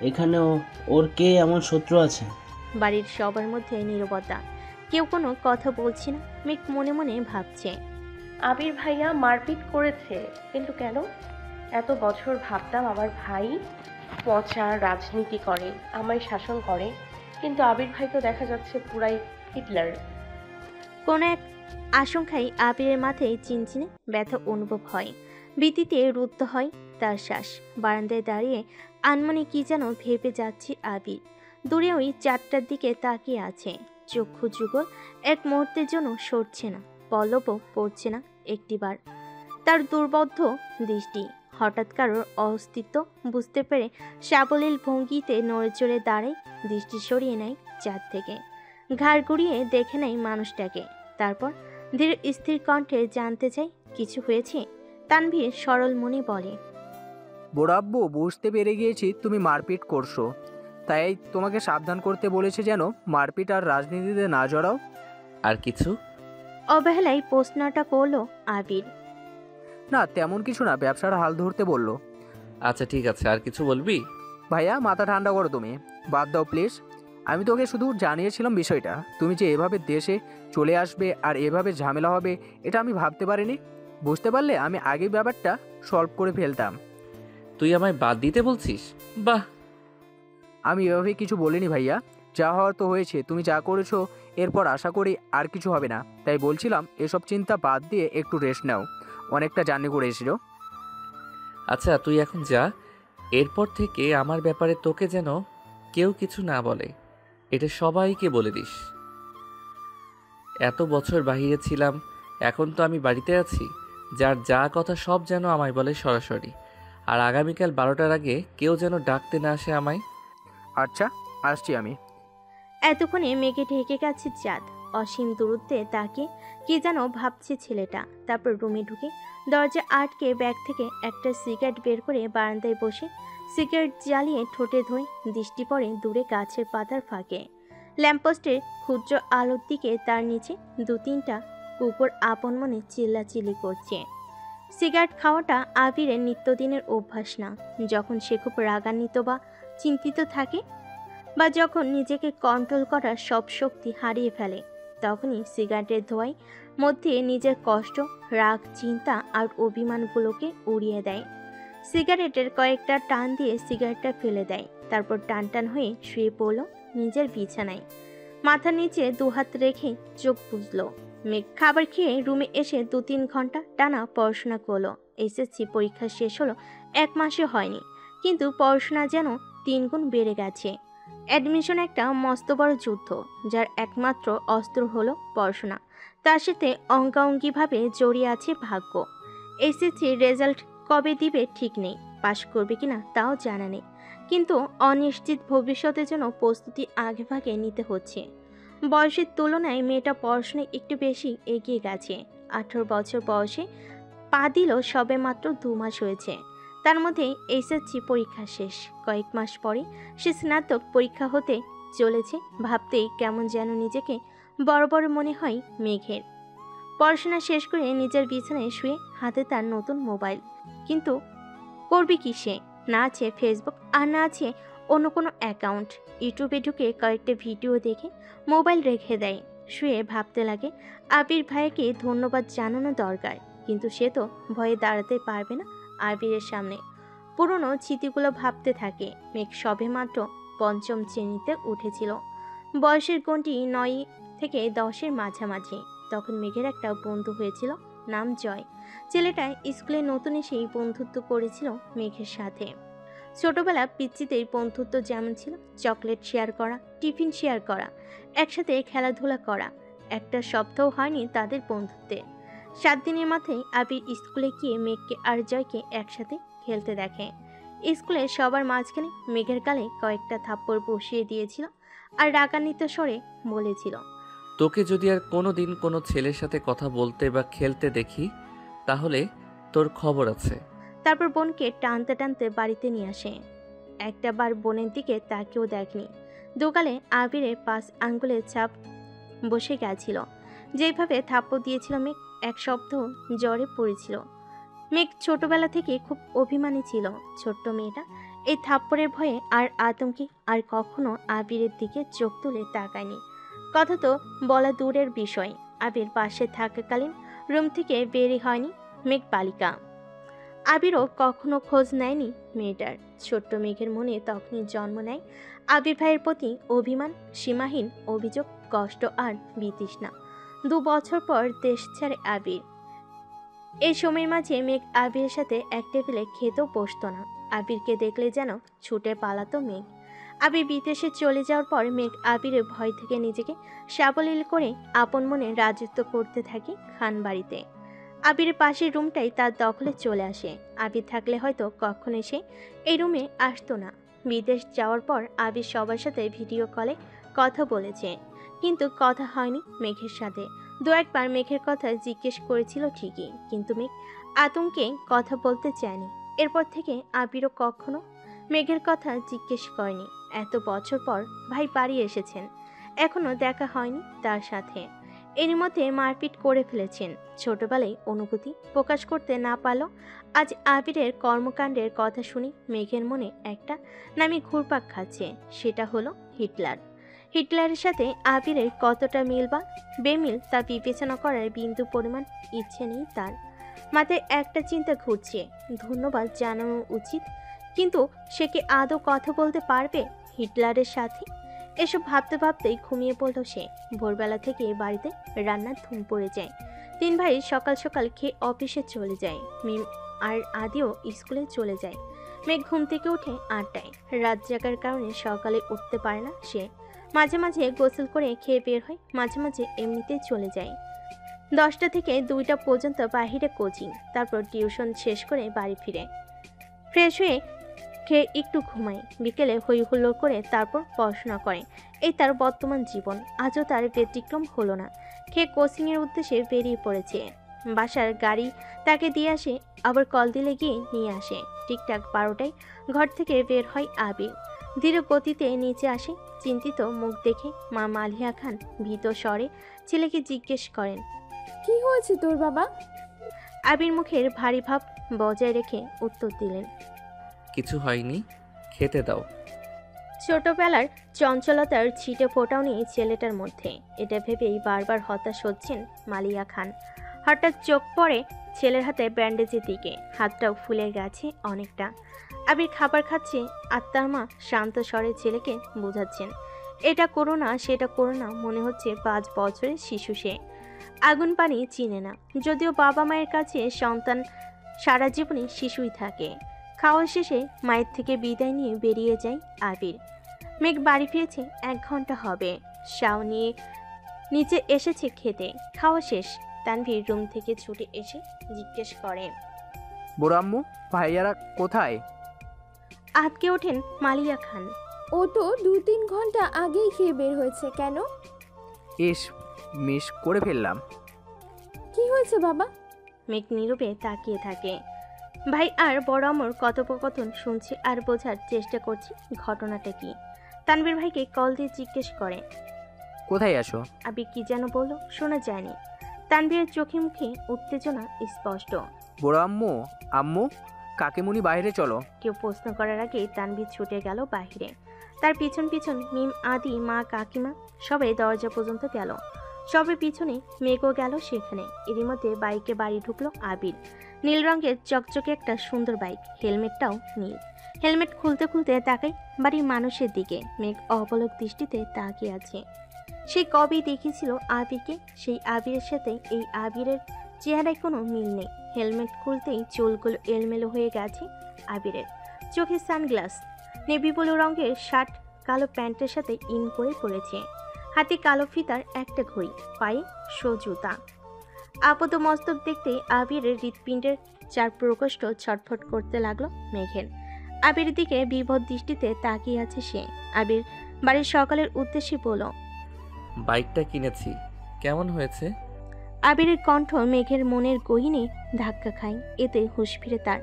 এখানেও ওর কে এমন শত্রু আছে? বাড়ির সবার মধ্যে নীরবতা, কেউ কোনো কথা বলছে না। মেঘ মনে মনে ভাবছে, আবির ভাইয়া মারপিট করেছে, কিন্তু কেন? এত বছর ভাবতাম আমার ভাই পচা রাজনীতি করে, আমায় শাসন করে, কিন্তু আবির ভাই তো দেখা যাচ্ছে পুরাই হিটলার। কোন এক আশঙ্কায় আবিরের মাথায় চিনচিনে ব্যথা অনুভব হয়। ভীতিতে রুদ্ধ হয় তার শ্বাস। বারান্দায় দাঁড়িয়ে আনমনে কি যেন ভেবে যাচ্ছে আবির। দূরে ওই 4টার দিকে তাকিয়ে আছে, চক্ষু যুগল এক মুহূর্তের জন্য সরছে না, পল্লবও পড়ছে না একটিবার। তার দুর্বদ্ধ দৃষ্টি হঠাৎ কারোর অস্তিত্ব বুঝতে পেরে সাবলীল ভঙ্গিতে নড়ে চড়ে দাঁড়ায়, দৃষ্টি সরিয়ে নেয় চাঁদ থেকে, ঘাড় ঘুরিয়ে দেখে নেয় মানুষটাকে। তারপর ধীর স্থির কণ্ঠে জানতে চাই, কিছু হয়েছে? তানভীর সরল মনে বলে, বড় আব্বু, বুঝতে পেরে গিয়েছি তুমি মারপিট করছো, তাই তোমাকে সাবধান করতে বলেছে যেন মারপিট আর রাজনীতিতে না জড়াও। আর কিছু? অবহেলায় প্রশ্নটা করলো আবির। না, তেমন কিছু না, ব্যবসার হাল ধরতে বললো। আচ্ছা ঠিক আছে, আর কিছু বলবি? ভাইয়া, মাথা ঠান্ডা করো, তুমি বাদ দাও প্লিজ। আমি তোকে শুধু জানিয়েছিলাম বিষয়টা, তুমি যে এভাবে দেশে চলে আসবে আর এভাবে ঝামেলা হবে এটা আমি ভাবতে পারিনি। বুঝতে পারলে আমি আগেই ব্যাপারটা সলভ করে ফেলতাম। তুই আমায় বাদ দিতে বলছিস? বাহ। আমি এভাবে কিছু বলিনি ভাইয়া। যা হওয়ার তো হয়েছে, তুমি যা করেছো এরপর আশা করি আর কিছু হবে না। তাই বলছিলাম এসব চিন্তা বাদ দিয়ে একটু রেস্ট নাও, অনেকটা জার্নি করে এসেছো। আচ্ছা তুই এখন যা, এরপর থেকে আমার ব্যাপারে তোকে যেন কেউ কিছু না বলে, এটা সবাইকে বলে দিস। এত বছর বাইরে ছিলাম, এখন তো আমি বাড়িতে আছি, যার যা কথা সব যেন আমায় বলে সরাসরি। আর আগামীকাল 12টার আগে কেউ যেন ডাকতে না আসে আমায়। আচ্ছা, আসছি আমি। এতক্ষণে মেঘে ঢেকে গেছে চাঁদ। অসীম দূরত্বে তাকে কি যেন ভাবছে ছেলেটা। তারপর রুমে ঢুকে দরজা আটকে ব্যাগ থেকে একটা সিগারেট বের করে বারান্দায় বসে সিগারেট জ্বালিয়ে ঠোঁটে ধরে দৃষ্টি পড়ে দূরে গাছের পাতার ফাঁকে। ল্যাম্পপোস্টের ক্ষুদ্র আলোর দিকে তার নিচে 2-3টা কুকুর আপন মনে চিল্লাচিল্লি করছে। সিগারেট খাওয়াটা আবিরের নিত্যদিনের অভ্যাস না। যখন সে খুব রাগান্বিত বা চিন্তিত থাকে বা যখন নিজেকে কন্ট্রোল করার সব শক্তি হারিয়ে ফেলে, তখনই সিগারেটের ধোঁয়ায় মধ্যে নিজের কষ্ট, রাগ, চিন্তা আর অভিমানগুলোকে উড়িয়ে দেয়। সিগারেটের কয়েকটা টান দিয়ে সিগারেটটা ফেলে দেয়। তারপর টান হয়ে শুয়ে পড়ল নিজের বিছানায়। মাথার নিচে দুহাত রেখে চোখ বুঝল। মেঘ খাবার খেয়ে রুমে এসে 2-3 ঘন্টা টানা পড়াশোনা করলো। এসএসসি পরীক্ষা শেষ হলো 1 মাসে হয়নি, কিন্তু পড়াশোনা যেন 3 গুণ বেড়ে গেছে। অ্যাডমিশন একটা মস্ত বড় যুদ্ধ, যার একমাত্র অস্ত্র হলো পড়াশোনা। তার সাথে অঙ্গাঙ্গিভাবে জড়িয়ে আছে ভাগ্য। এসএসসির রেজাল্ট কবে দিবে ঠিক নেই, পাশ করবে কিনা তাও জানা নেই, কিন্তু অনিশ্চিত ভবিষ্যতের জন্য প্রস্তুতি আগেভাগে নিতে হচ্ছে। বয়সের তুলনায় মেয়েটা পড়াশোনায় একটু বেশি এগিয়ে গেছে। 18 বছর বয়সে পা দিল সবে মাত্র 2 মাস হয়েছে। তার মধ্যে এসএসসি পরীক্ষা শেষ। কয়েক মাস পরে সে স্নাতক পরীক্ষা হতে চলেছে। ভাবতেই কেমন যেন নিজেকে বড় বড় মনে হয় মেঘের। পড়াশোনা শেষ করে নিজের বিছানায় শুয়ে হাতে তার নতুন মোবাইল। কিন্তু করবে কি সে? না আছে ফেসবুক, আর না আছে অন্য কোনো অ্যাকাউন্ট। ইউটিউবে ঢুকে কয়েকটা ভিডিও দেখে মোবাইল রেখে দেয়। শুয়ে ভাবতে লাগে আবির ভাইকে ধন্যবাদ জানানো দরকার, কিন্তু সে তো ভয়ে দাঁড়াতে পারবে না আবিরের সামনে। পুরনো স্মৃতিগুলো ভাবতে থাকে। মেঘ সবে মাত্র 5ম শ্রেণীতে উঠেছিল। বয়সের গণ্ডি 9 থেকে 10-এর মাঝামাঝি। তখন মেঘের একটা বন্ধু হয়েছিল, নাম জয়। ছেলেটা স্কুলে নতুন এসেই বন্ধুত্ব করেছিল মেঘের সাথে। ছোটবেলা পিচ্চিতেই বন্ধুত্ব যেমন ছিল, চকলেট শেয়ার করা, টিফিন শেয়ার করা, একসাথে খেলাধুলা করা, একটা সপ্তাহ হয়নি তাদের বন্ধুত্বে। 7 দিনের মাথায় আবির স্কুলে গিয়ে মেঘকে আর জয়কে একসাথে খেলতে দেখে। স্কুলে সবার মাঝখানে মেঘের গালে কয়েকটা থাপ্পড় বসিয়ে দিয়েছিল আর রাগান্বিত স্বরে বলেছিল, তোকে যদি আর কোনো দিন কোনো ছেলের সাথে কথা বলতে বা খেলতে দেখি, তাহলে তোর খবর আছে। তারপর বোনকে টানতে টানতে বাড়িতে নিয়ে আসে। একটা বার বোনের দিকে তাকেও দেখনি। দোকালে আবিরের 5 আঙ্গুলের ছাপ বসে গেছিল। যেভাবে থাপ্পড় দিয়েছিল মেঘ, 1 সপ্তাহ জ্বরে পড়েছিল। মেঘ ছোটবেলা থেকে খুব অভিমানী ছিল। ছোট্ট মেয়েটা এই থাপ্পড়ের ভয়ে আর আতঙ্কে আর কখনো আবিরের দিকে চোখ তুলে তাকায়নি। কথা তো বলা দূরের বিষয়, আবির পাশে থাকাকালীন রুম থেকে বেরই হয়নি মেঘ বালিকা। আবিরও কখনো খোঁজ নেয়নি মেয়েটার। ছোট্ট মেঘের মনে তখনই জন্ম নেয় আবির ভাইয়ের প্রতি অভিমান, সীমাহীন অভিযোগ, কষ্ট আর বিতৃষ্ণা। 2 বছর পর দেশ ছাড়ে আবির। এই সময়ের মাঝে মেঘ আবিরের সাথে এক টেবিলে খেতেও বসতো না। আবিরকে দেখলে যেন ছুটে পালাতো মেঘ। আবির বিদেশে চলে যাওয়ার পর মেঘ আবিরের ভয় থেকে নিজেকে সাবলীল করে আপন মনে রাজত্ব করতে থাকে খান বাড়িতে। আবিরের পাশের রুমটাই তার দখলে চলে আসে। আবির থাকলে হয়তো কখনো সে এই রুমে আসতো না। বিদেশ যাওয়ার পর আবির সবার সাথে ভিডিও কলে কথা বলেছে, কিন্তু কথা হয়নি মেঘের সাথে। 2-1 বার মেঘের কথা জিজ্ঞেস করেছিল ঠিকই, কিন্তু মেঘ আতঙ্কে কথা বলতে চায়নি। এরপর থেকে আবিরও কখনো মেঘের কথা জিজ্ঞেস করেনি। এত বছর পর ভাই বাড়ি এসেছেন, এখনো দেখা হয়নি তার সাথে। এর মধ্যে মারপিট করে ফেলেছেন। ছোটবেলায় অনুভূতি প্রকাশ করতে না পারলেও আজ আবিরের কর্মকাণ্ডের কথা শুনি মেঘের মনে একটা নামে ঘুরপাক খাচ্ছে, সেটা হলো হিটলার। হিটলারের সাথে আবিরের কতটা মিল বা বেমিল তা বিবেচনা করার বিন্দু পরিমাণ ইচ্ছে নেই তার। মাথায় একটা চিন্তা ঘুরছে, ধন্যবাদ জানানো উচিত, কিন্তু সে কি আদৌ কথা বলতে পারবে হিটলারের সাথে? এসব ভাবতে ভাবতেই ঘুমিয়ে পড়ল সে। ভোরবেলা থেকে বাড়িতে রান্নার ধুম পড়ে যায়। 3 ভাই সকাল সকাল খেয়ে অফিসে চলে যায়। মিম আর আদিও স্কুলে চলে যায়। মেঘ ঘুম থেকে উঠে 8টায়। রাত জাগার কারণে সকালে উঠতে পারে না সে। মাঝে মাঝে গোসল করে খেয়ে বের হয়, মাঝে মাঝে এমনিতেই চলে যায়। 10টা থেকে 2টা পর্যন্ত বাহিরে কোচিং, তারপর টিউশন শেষ করে বাড়ি ফিরে ফ্রেশ হয়ে খেয়ে একটু ঘুমায়। বিকেলে হই হুল্লোড় করে তারপর পড়াশোনা করে। এই তার বর্তমান জীবন। আজও তার ব্যতিক্রম হলো না। খেয়ে কোচিংয়ের উদ্দেশ্যে বেরিয়ে পড়েছে। বাসার গাড়ি তাকে দিয়ে আসে, আবার কল দিলে গিয়ে নিয়ে আসে। ঠিকঠাক 12টায় ঘর থেকে বের হয় আবির। ধীর গতিতে নিচে আসে। চিন্তিত মুখ দেখে মা মালিয়া খান ভীত স্বরে ছেলেকে জিজ্ঞেস করেন, কি হয়েছে তোর বাবা? আবির মুখের ভারী ভাব বজায় রেখে উত্তর দিলেন, কিছু হয়নি, খেতে দাও। ছোটবেলার চঞ্চলতার ছিটে ফোটাও নেই ছেলেটার মধ্যে। এটা ভেবেই বারবার হতাশ হচ্ছেন মালিয়া খান। হঠাৎ চোখ পড়ে ছেলের হাতে ব্যান্ডেজের দিকে। হাতটাও ফুলে গেছে অনেকটা। আবির খাবার খাচ্ছে। আত্মার মা শান্ত স্বরে ছেলেকে বোঝাচ্ছেন, এটা করো না, সেটা করো না। মনে হচ্ছে 5 বছরের শিশু সে। আগুন পানি চিনে না। যদিও বাবা মায়ের কাছে সন্তান সারা জীবনে শিশুই থাকে। খাওয়া শেষে মায়ের থেকে বিদায় নিয়ে বেরিয়ে যায় আবির। মেঘ বাড়ি ফিরেছে 1 ঘন্টা হবে। শাও নিয়ে নিচে এসেছে খেতে। খাওয়া শেষ। তানভীর রুম থেকে ছুটে এসে জিজ্ঞেস করে, বড় আম্মু, ভাইয়ারা কোথায়? আটকে ওঠেন মালিয়া খান। ও তো 2-3 ঘন্টা আগেই খেয়ে বের হয়েছে। কেন? ইস, মিস করে ফেললাম। কি হয়েছে বাবা? মেঘ নীরবে তাকিয়ে থাকে। ভাই আর বড় আমর কথোপকথন শুনছে আর বোঝার চেষ্টা করছে ঘটনাটা কি। তানভীর ভাইকে কল দিয়ে জিজ্ঞেস করে, কোথায় আসো? আবির কি যেন বলল, শোনা যায়নি। তানভীরের চোখে মুখে উত্তেজনা স্পষ্ট। বড় আম্মু, আম্মু, কাকিমুনি বাইরে চলো। কেউ প্রশ্ন করার আগে তানভীর ছুটে গেল বাহিরে। তার পিছন পিছন মিম, আদি, মা, কাকিমা সবাই দরজা পর্যন্ত গেল। সবে পিছনে মেঘও গেল সেখানে। এরই মধ্যে বাইকে বাড়ি ঢুকলো আবির। নীল রঙের চকচকে একটা সুন্দর বাইক, হেলমেটটাও নীল। হেলমেট খুলতে খুলতে তাকাই বাড়ির মানুষের দিকে। মেঘ অপলক দৃষ্টিতে তাকিয়ে আছে। সেই কবেই দেখেছিল আবিরকে। সেই আবিরের সাথে এই আবিরের চেহারায় কোনো মিল নেই। হেলমেট খুলতেই চুলগুলো এলমেলো হয়ে গেছে আবিরের। চোখে সানগ্লাস, নেভি ব্লু রঙের শার্ট, কালো প্যান্টের সাথে ইন করে পড়েছে। হাতে কালো ফিতার একটা ঘড়ি, পায়ে শো জুতা। আপদ মস্তক দেখতে আবিরের হৃৎপিণ্ডের 4 প্রকোষ্ঠ ছটফট করতে লাগলো মেঘের। আবিরের দিকে বিভৎ দৃষ্টিতে তাকিয়ে আছে সে। আবির বাড়ির সকালের উদ্দেশ্যে বলল, বাইকটা কিনেছি, কেমন হয়েছে? আবিরের কণ্ঠ মেঘের মনের গহীনে ধাক্কা খায়। এতে হুঁশ ফিরে তার।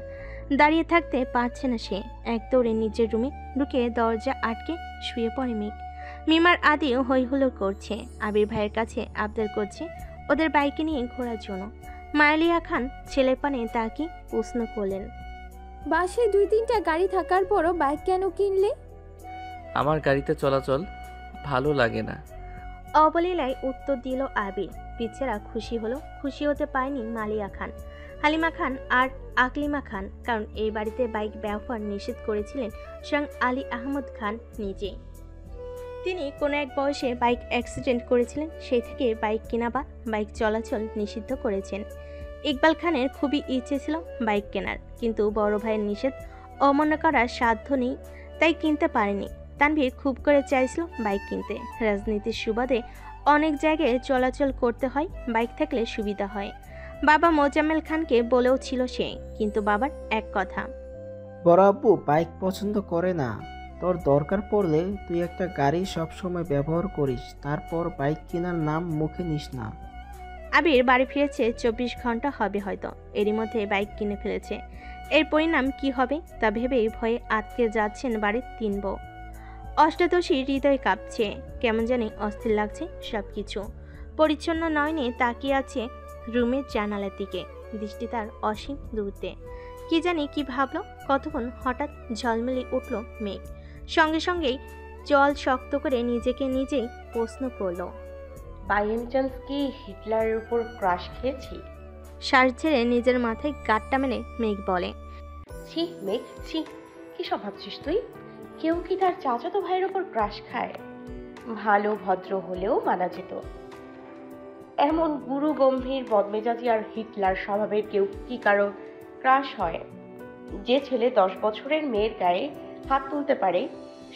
দাঁড়িয়ে থাকতে পারছে না সে। এক দৌড়ে নিজের রুমে ঢুকে দরজা আটকে শুয়ে পড়ে মেঘ। মিমার আদিও হই হুল্লোড় করছে। আবির ভাইয়ের কাছে আবদার করছে ওদের বাইকে নিয়ে ঘোরার জন্য। মালিয়া খান ছেলের পানে তাকিয়ে প্রশ্ন করলেন, বাসায় 2-3টা গাড়ি থাকার পরও বাইক কেন কিনলে? আমার গাড়িতে চলাচল ভালো লাগে না। অবলীলায় উত্তর দিল আবির। পিছেরা খুশি হলো। খুশি হতে পারেনি মালিয়া খান, হালিমা খান আর আকলিমা খান, কারণ এই বাড়িতে বাইক ব্যবহার নিষেধ করেছিলেন স্বয়ং আলী আহমদ খান নিজে। তিনি কোনো এক বয়সে বাইক অ্যাক্সিডেন্ট করেছিলেন। সেই থেকে বাইক কেনা বা বাইক চলাচল নিষিদ্ধ করেছেন। ইকবাল খানের খুবই ইচ্ছে ছিল বাইক কেনার, কিন্তু বড় ভাইয়ের নিষেধ অমান্য করার সাধ্য নেই, তাই কিনতে পারেনি। তানভীর খুব করে চাইছিল বাইক কিনতে। রাজনীতির সুবাদে অনেক জায়গায় চলাচল করতে হয়, বাইক থাকলে সুবিধা হয়। বাবা মোজাম্মেল খানকে বলেও ছিল সে, কিন্তু বাবার এক কথা, বড় আব্বু বাইক পছন্দ করে না। তোর দরকার পড়লে তুই একটা গাড়ি সবসময় ব্যবহার করিস, তারপর বাইক কেনার নাম মুখে নিস না। আবির বাড়ি ফিরেছে 24 ঘন্টা হবে হয়তো। এরই মধ্যে বাইক কিনে ফেলেছে। এর পরিণাম কি হবে তা ভেবেই ভয়ে আটকে যাচ্ছেন বাড়ির 3 বউ। অষ্টাদশী হৃদয় কাঁপছে, কেমন জানি অস্থির লাগছে সবকিছু। পরিচ্ছন্ন নয়নে তাকিয়ে আছে রুমের জানালার দিকে। দৃষ্টি তার অসীম দূরত্বে। কি জানি কি ভাবলো। কতক্ষণ হঠাৎ ঝলমেলে উঠল মেঘ। সঙ্গে সঙ্গেই জল শক্ত করে নিজেকে নিজেই প্রশ্ন করলো, বাই এনি চান্স কি হিটলারের উপর ক্রাশ খেয়েছি? শ্বাস ছেড়ে নিজের মাথায় গাঁটটা মেলে মেঘ বলে, ছি মেঘ, ছি, কি সব ভাবছিস তুই? কেউ কি তার চাচাতো ভাইয়ের ওপর ক্রাশ খায়? ভালো ভদ্র হলেও মানা যেত। এমন গুরু গম্ভীর বদমেজাজি আর হিটলার স্বভাবের কেউ কি কারো ক্রাশ হয়? যে ছেলে 10 বছরের মেয়ের গায়ে হাত তুলতে পারে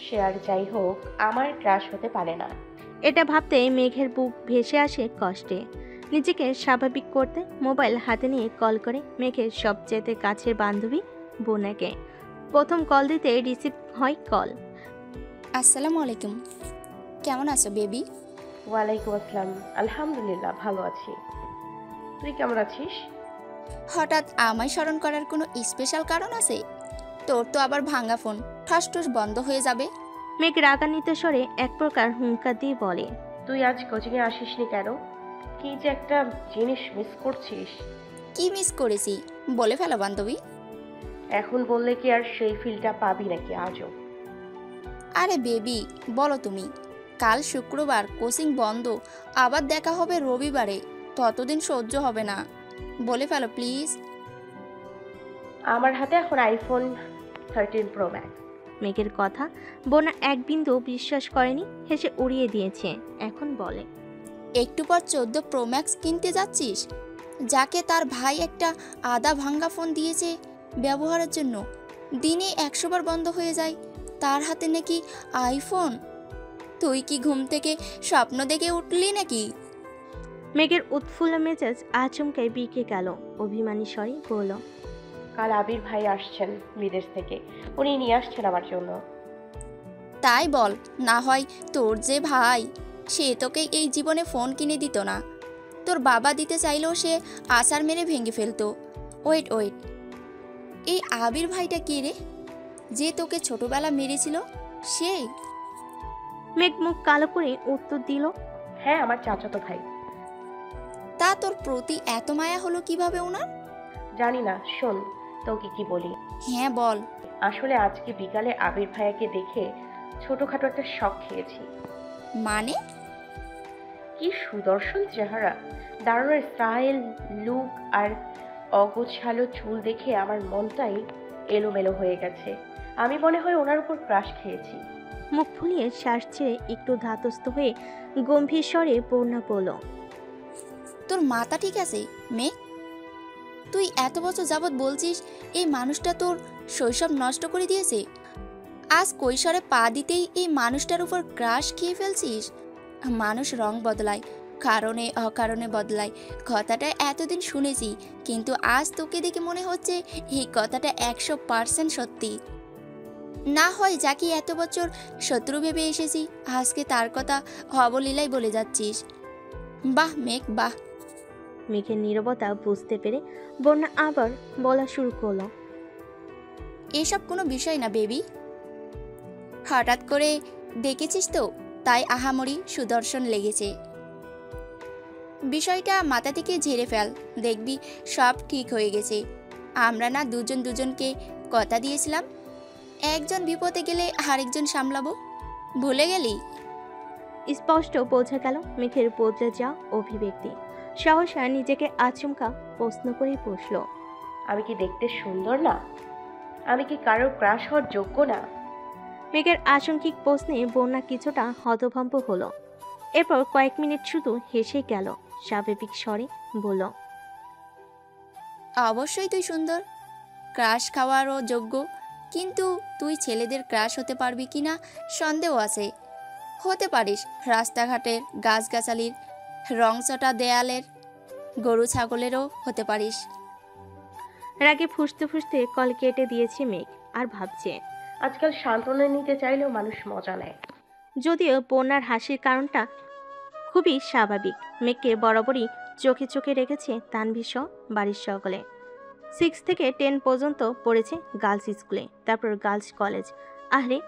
সে আর যাই হোক আমার ক্রাশ হতে পারে না। এটা ভাবতে মেঘের বুক ভেসে আসে কষ্টে। নিজেকে স্বাভাবিক করতে মোবাইল হাতে নিয়ে কল করে মেঘের সবচেয়ে কাছের বান্ধবী বোনাকে। প্রথম কল দিতে রিসিভ হয় কল। আসসালামু আলাইকুম, কেমন আছো বেবি? ওয়ালাইকুম আসসালাম, আলহামদুলিল্লাহ ভালো আছি। তুই কেমন আছিস? হঠাৎ আমায় স্মরণ করার কোনো স্পেশাল কারণ আছে? তোর তো আবার ভাঙা ফোন, ঠাস ঠুস বন্ধ হয়ে যাবে। মেঘ রাগান্বিত স্বরে এক প্রকার হুঙ্কার দিয়ে বলে, তুই আজ কোচিংয়ে আসিসনি কেন? কি যে একটা জিনিস মিস করছিস। কি মিস করেছি বলে ফেলো বান্ধবী। এখন বললে কি আর সেই ফিলটা পাবি নাকি আজও? আরে বেবি বলো তুমি, কাল শুক্রবার কোচিং বন্ধ, আবার দেখা হবে রবিবারে, ততদিন সহ্য হবে না, বলে ফেলো প্লিজ। আমার হাতে এখন আইফোন 13 প্রো ম্যাক্স। মেঘের কথা বোনা এক বিন্দু বিশ্বাস করেনি, হেসে উড়িয়ে দিয়েছে। এখন বলে, একটু পর 14 প্রো ম্যাক্স কিনতে যাচ্ছিস? যাকে তার ভাই একটা আধা ভাঙ্গা ফোন দিয়েছে ব্যবহারের জন্য, দিনে 100 বার বন্ধ হয়ে যায়, তার হাতে নাকি আইফোন। তুই কি ঘুম থেকে স্বপ্ন দেখে উঠলি নাকি? মেঘের উৎফুল্ল মেজাজ আচমকায় বিকে গেল। অভিমানী স্বরে বলল, কাল আবির ভাই আসছেন বিদেশ থেকে, উনি নিয়ে আসছেন আমার জন্য। তাই বল, না হয় তোর যে ভাই সে তোকে এই জীবনে ফোন কিনে দিত না, তোর বাবা দিতে চাইলেও সে আছাড় মেরে ভেঙে ফেলতো। ওয়েট ওয়েট, এই আবির ভাইটা কে রে, যে তোকে ছোটবেলা মেরেছিল সেই? মেঘ মুখ কালো করে উত্তর দিল, হ্যাঁ আমার চাচাতো ভাই। তা তোর প্রতি এত মায়া হলো কিভাবে ওনার? জানি না, শোন তোকে কি বলি। হ্যাঁ বল। আসলে আজকে বিকালে আবির ভাইয়াকে দেখে ছোটখাটো একটা শক খেয়েছি। মানে? কি সুদর্শন চেহারা, দারুণ স্টাইল, লুক আর অগোছালো চুল দেখে আমার মনটাই এলোমেলো হয়ে গেছে। আমি মনে হয় ওনার উপর ক্রাশ খেয়েছি। মুখ ফুলিয়ে শ্বাস ছেড়ে একটু ধাতস্থ হয়ে গম্ভীর স্বরে পূর্ণা বলল, তোর মাথা ঠিক আছে মেয়ে? তুই এত বছর যাবৎ বলছিস এই মানুষটা তোর শৈশব নষ্ট করে দিয়েছে, আজ কৈশোরে পা দিতেই এই মানুষটার উপর ক্রাশ খেয়ে ফেলছিস। মানুষ রং বদলায়, কারণে অকারণে বদলায়, কথাটা এতদিন শুনেছি, কিন্তু আজ তোকে দেখে মনে হচ্ছে এই কথাটা 100% সত্যি। না হয় যাকে এত বছর শত্রু ভেবে এসেছি, আজকে তার কথা অবলীলায় বলে যাচ্ছিস। বাহ মেঘ বাহ। মেঘের নীরবতা বুঝতে পেরে বন্যা আবার বলা শুরু করলো, এসব কোনো বিষয় না বেবি, হঠাৎ করে দেখেছিস তো তাই আহামরি সুদর্শন লেগেছে। বিষয়টা মাথা থেকে ঝেড়ে ফেল, দেখবি সব ঠিক হয়ে গেছে। আমরা না দুজন দুজনকে কথা দিয়েছিলাম, একজন বিপদে গেলে আরেকজন সামলাবো, ভুলে গেলি? স্পষ্ট বোঝা গেল মেঘের বদলে যাওয়া অভিব্যক্তি। সহসা নিজেকে আচমকা প্রশ্ন করেই বসল, আমি কি দেখতে সুন্দর না? আমি কি কারোর ক্রাশ হওয়ার যোগ্য না? মেঘের আশঙ্কিক প্রশ্নে বন্যা কিছুটা হতভম্ব হলো। এরপর কয়েক মিনিট শুধু হেসে গেল, স্বাভাবিক স্বরে বলল, অবশ্যই তুই সুন্দর, ক্রাশ খাওয়ারও যোগ্য, কিন্তু তুই ছেলেদের ক্রাশ হতে পারবি কিনা সন্দেহ আছে। হতে পারিস রাস্তাঘাটের, গাছগাছালির, রংচটা দেয়ালের, গরু ছাগলেরও হতে পারিস। রাগে ফুঁসতে ফুঁসতে কল কেটে দিয়েছে মেঘ, আর ভাবছে আজকাল সান্ত্বনা নিতে চাইলেও মানুষ মজা নেয়। যদিও বন্যার হাসির কারণটা খুবই স্বাভাবিক। মেঘকে বরাবরই চোখে চোখে রেখেছে তানভীর সহ বাড়ির সকলে। 6 থেকে 10 পর্যন্ত পড়েছে গার্লস স্কুলে, তারপর গার্লস কলেজ। আরে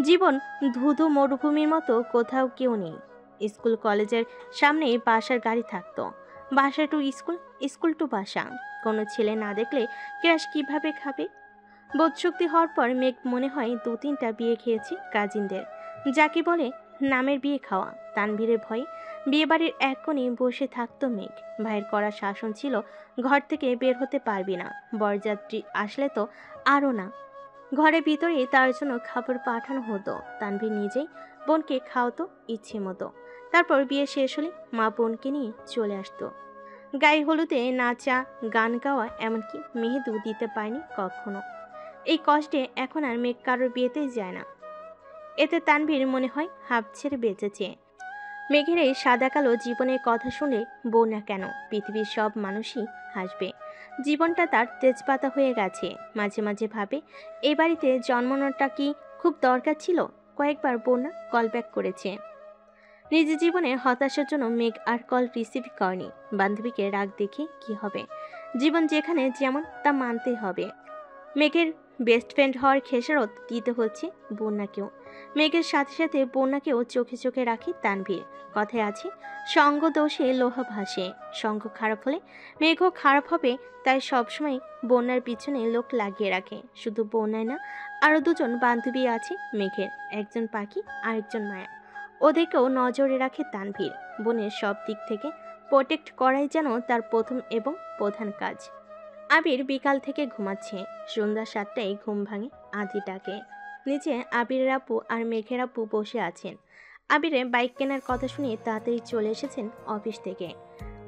জীবন ধুধু মরুভূমির মতো কোথাও কেউ নেই। স্কুল কলেজের সামনেই বাসার গাড়ি থাকতো, বাসা টু স্কুল, স্কুল টু বাসা। কোনো ছেলে না দেখলে ক্রাশ কিভাবে খাবে? বোধশক্তি হওয়ার পর মেঘ মনে হয় 2-3টা বিয়ে খেয়েছে কাজিনদের, যাকে বলে নামের বিয়ে খাওয়া। তানভীরের ভয়ে বিয়েবাড়ির এক কোণে বসে থাকতো মেঘ। ভাইয়ের কড়া শাসন ছিল, ঘর থেকে বের হতে পারবি না, বরযাত্রী আসলে তো আরও না। ঘরের ভিতরেই তার জন্য খাবার পাঠানো হতো। তানভীর নিজেই বোনকে খাওয়াতো ইচ্ছে মতো। তারপর বিয়ে শেষ হলে মা বোনকে নিয়ে চলে আসতো। গায়ে হলুদে নাচা, গান গাওয়া, এমনকি মেহেদু দিতে পারেনি কখনো। এই কষ্টে এখন আর মেঘ কারোর বিয়েতে যায় না। এতে তানভীর মনে হয় হাঁপ ছেড়ে বেঁচেছে। মেঘের এই সাদা কালো জীবনের কথা শুনলে বউ না কেন পৃথিবীর সব মানুষই হাসবে। জীবনটা তার তেজপাতা হয়ে গেছে। মাঝে মাঝে ভাবে এই বাড়িতে জন্মানোটা কি খুব দরকার ছিল। কয়েকবার বন্যা কল ব্যাক করেছে। নিজের জীবনে হতাশার জন্য মেঘ আর কল রিসিভ করেনি। বান্ধবীকে রাগ দেখে কি হবে, জীবন যেখানে যেমন তা মানতেই হবে। মেঘের বেস্ট ফ্রেন্ড হওয়ার খেসারত দিতে হচ্ছে বন্যাকেও। মেঘের সাথে সাথে বন্যাকেও চোখে চোখে রাখি তানভীর। কথায় আছে, সঙ্গ দোষে লোহা ভাসে। সঙ্গ খারাপ হলে মেঘও খারাপ হবে। তাই সবসময় বন্যার পিছনে লোক লাগিয়ে রাখে। শুধু বন্যায় না, আরও দুজন বান্ধবী আছে মেঘের, একজন পাখি আরেকজন মায়া। ওদেরকেও নজরে রাখে তানভীর। বোনের সব দিক থেকে প্রোটেক্ট করাই যেন তার প্রথম এবং প্রধান কাজ। আবির বিকাল থেকে ঘুমাচ্ছে। সন্ধ্যা 7টায় ঘুম ভাঙে আধি ডাকে। নিচে আবিরের আপু আর মেঘের আপু বসে আছেন। আবিরের বাইক কেনার কথা শুনে তাড়াতাড়ি চলে এসেছেন অফিস থেকে।